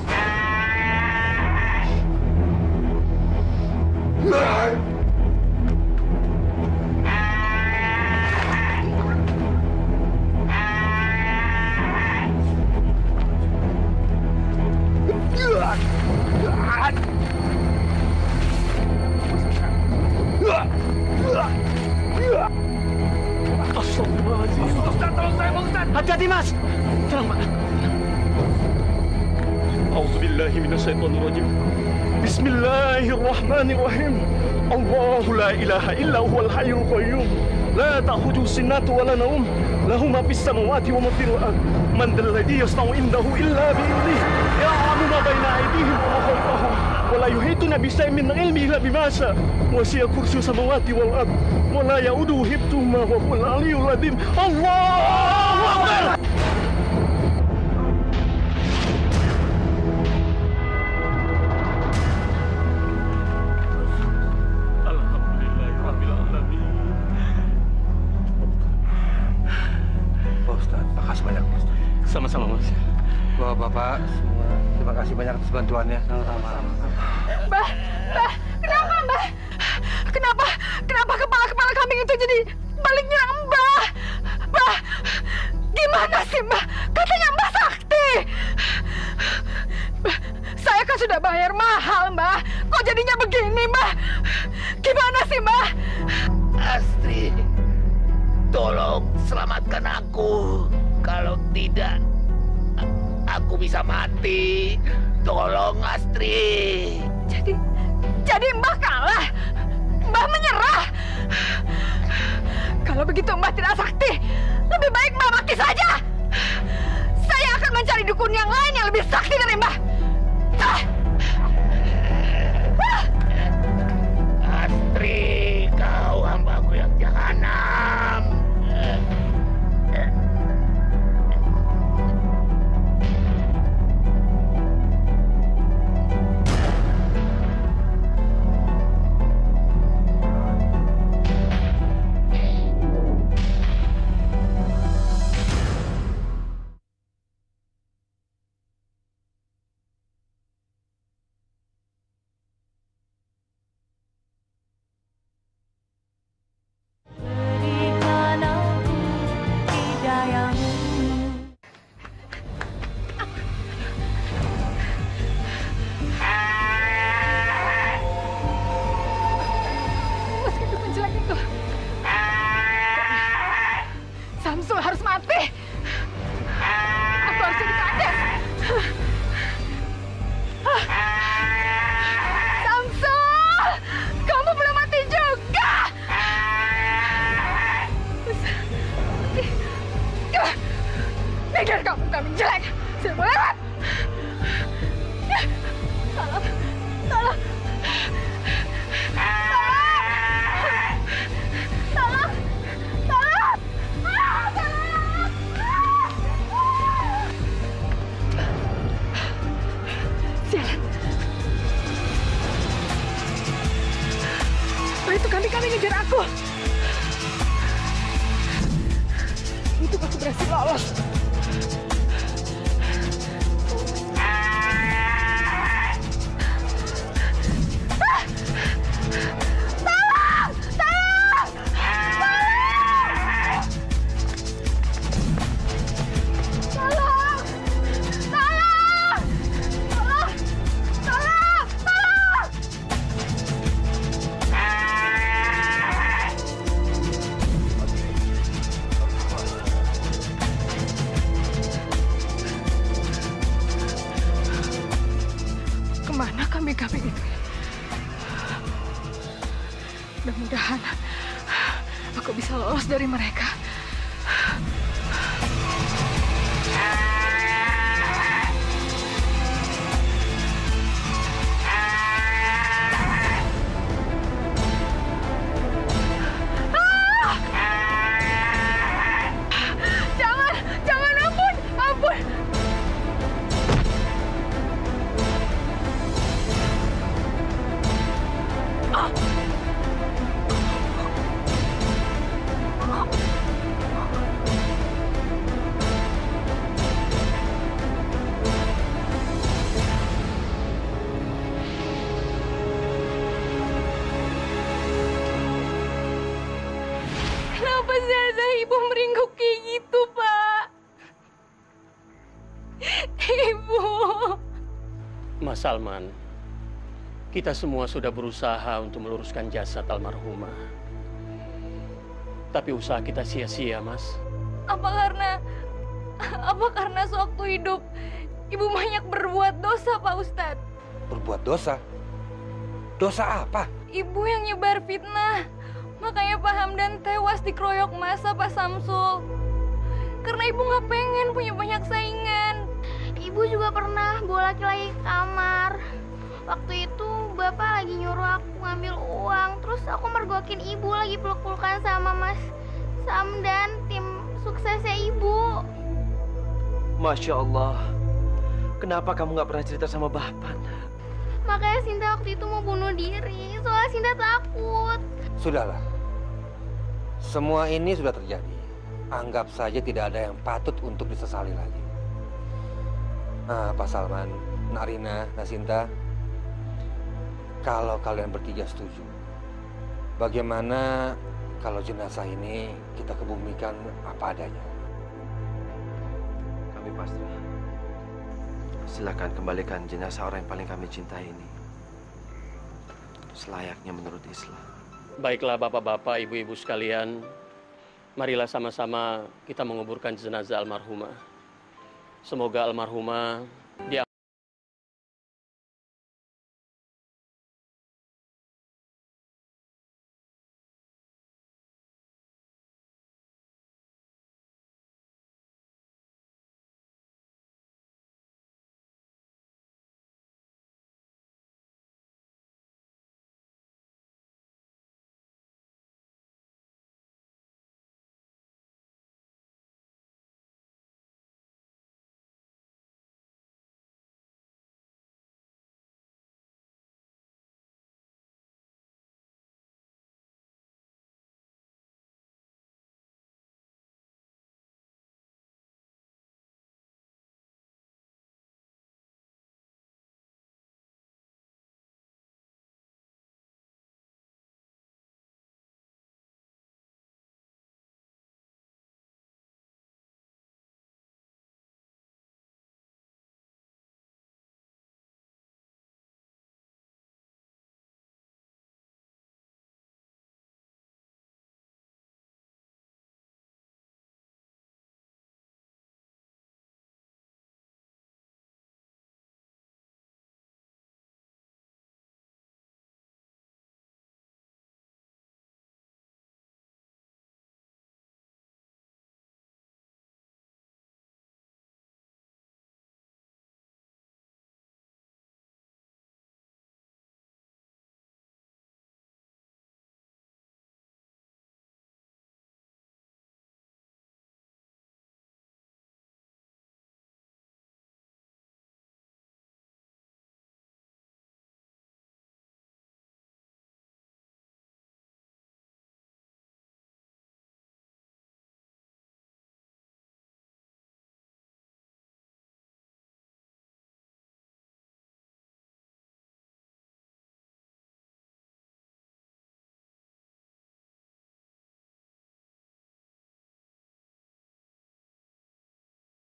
Hati-hati, Mas. Tenang, Pak. A'udzubillahi minasyaitonirrajim. Bismillahirrahmanirrahim. Allahu la ilaha illa huwal hayyul qayyum. La ta'khudhuhu sinatun wa la nawm. Lahu ma fis samawati wa ma fil ardh. Man dhal ladzi yashfa'u indahu illa bi idhnihi. Ya'lamu ma baina aydihim wa ma khalfahum. Wa la yuhituna bi shay'in min ilmihi illa bima sha'a. Wasi'a kursiyyuhu samawati wal ardh. Wa la ya'uduhu hifdhuhuma wa huwal 'aliyyul 'azim. Allahu Akbar. Sama-sama, Mas. Bapak semua, terima kasih banyak atas bantuannya. Sama-sama. Mbah, kenapa, Mbah? Kenapa kepala kambing itu jadi balik nyerang Mbah? Mbah, gimana sih, Mbah? Katanya Mbah sakti. Mbah, saya kan sudah bayar mahal, Mbah. Kok jadinya begini, Mbah? Gimana sih, Mbah? Astri, tolong selamatkan aku. Kalau tidak, aku bisa mati. Tolong, Astri. Jadi Mbah kalah? Mbah menyerah? Kalau begitu Mbah tidak sakti, lebih baik Mbah mati saja. Saya akan mencari dukun yang lain yang lebih sakti dari Mbah. Astri, kau hambaku yang jahanam. kami ngejar aku. Untuk aku berhasil lolos. Kemana kambing-kambing itu? Mudah-mudahan aku bisa lolos dari mereka. Jangan, ampun. Kenapa Zaza ibu meringkuk kayak gitu, Pak? Ibu. Mas Salman, kita semua sudah berusaha untuk meluruskan jasad almarhumah. Tapi usaha kita sia-sia, Mas. Apa karena sewaktu hidup ibu banyak berbuat dosa, Pak Ustadz? Berbuat dosa? Dosa apa? Ibu yang nyebar fitnah. Makanya Pak Hamdan tewas dikeroyok masa Pak Samsul. Karena ibu nggak pengen punya banyak saingan. Ibu juga pernah bawa laki-laki ke kamar. Waktu itu bapak lagi nyuruh aku ngambil uang. Terus aku mergokin ibu lagi peluk-pelukan sama Mas Sam dan tim suksesnya ibu. Masya Allah. Kenapa kamu nggak pernah cerita sama Bapak? Makanya Sinta waktu itu mau bunuh diri. Soalnya Sinta takut. Sudahlah. Semua ini sudah terjadi. Anggap saja tidak ada yang patut untuk disesali lagi. Nah, Pak Salman, Nak Rina, Nak Sinta, kalau kalian bertiga setuju, bagaimana kalau jenazah ini kita kebumikan apa adanya? Kami pasti. Silakan kembalikan jenazah orang yang paling kami cintai ini. Selayaknya menurut Islam. Baiklah bapak-bapak, ibu-ibu sekalian, marilah sama-sama kita menguburkan jenazah almarhumah. Semoga almarhumah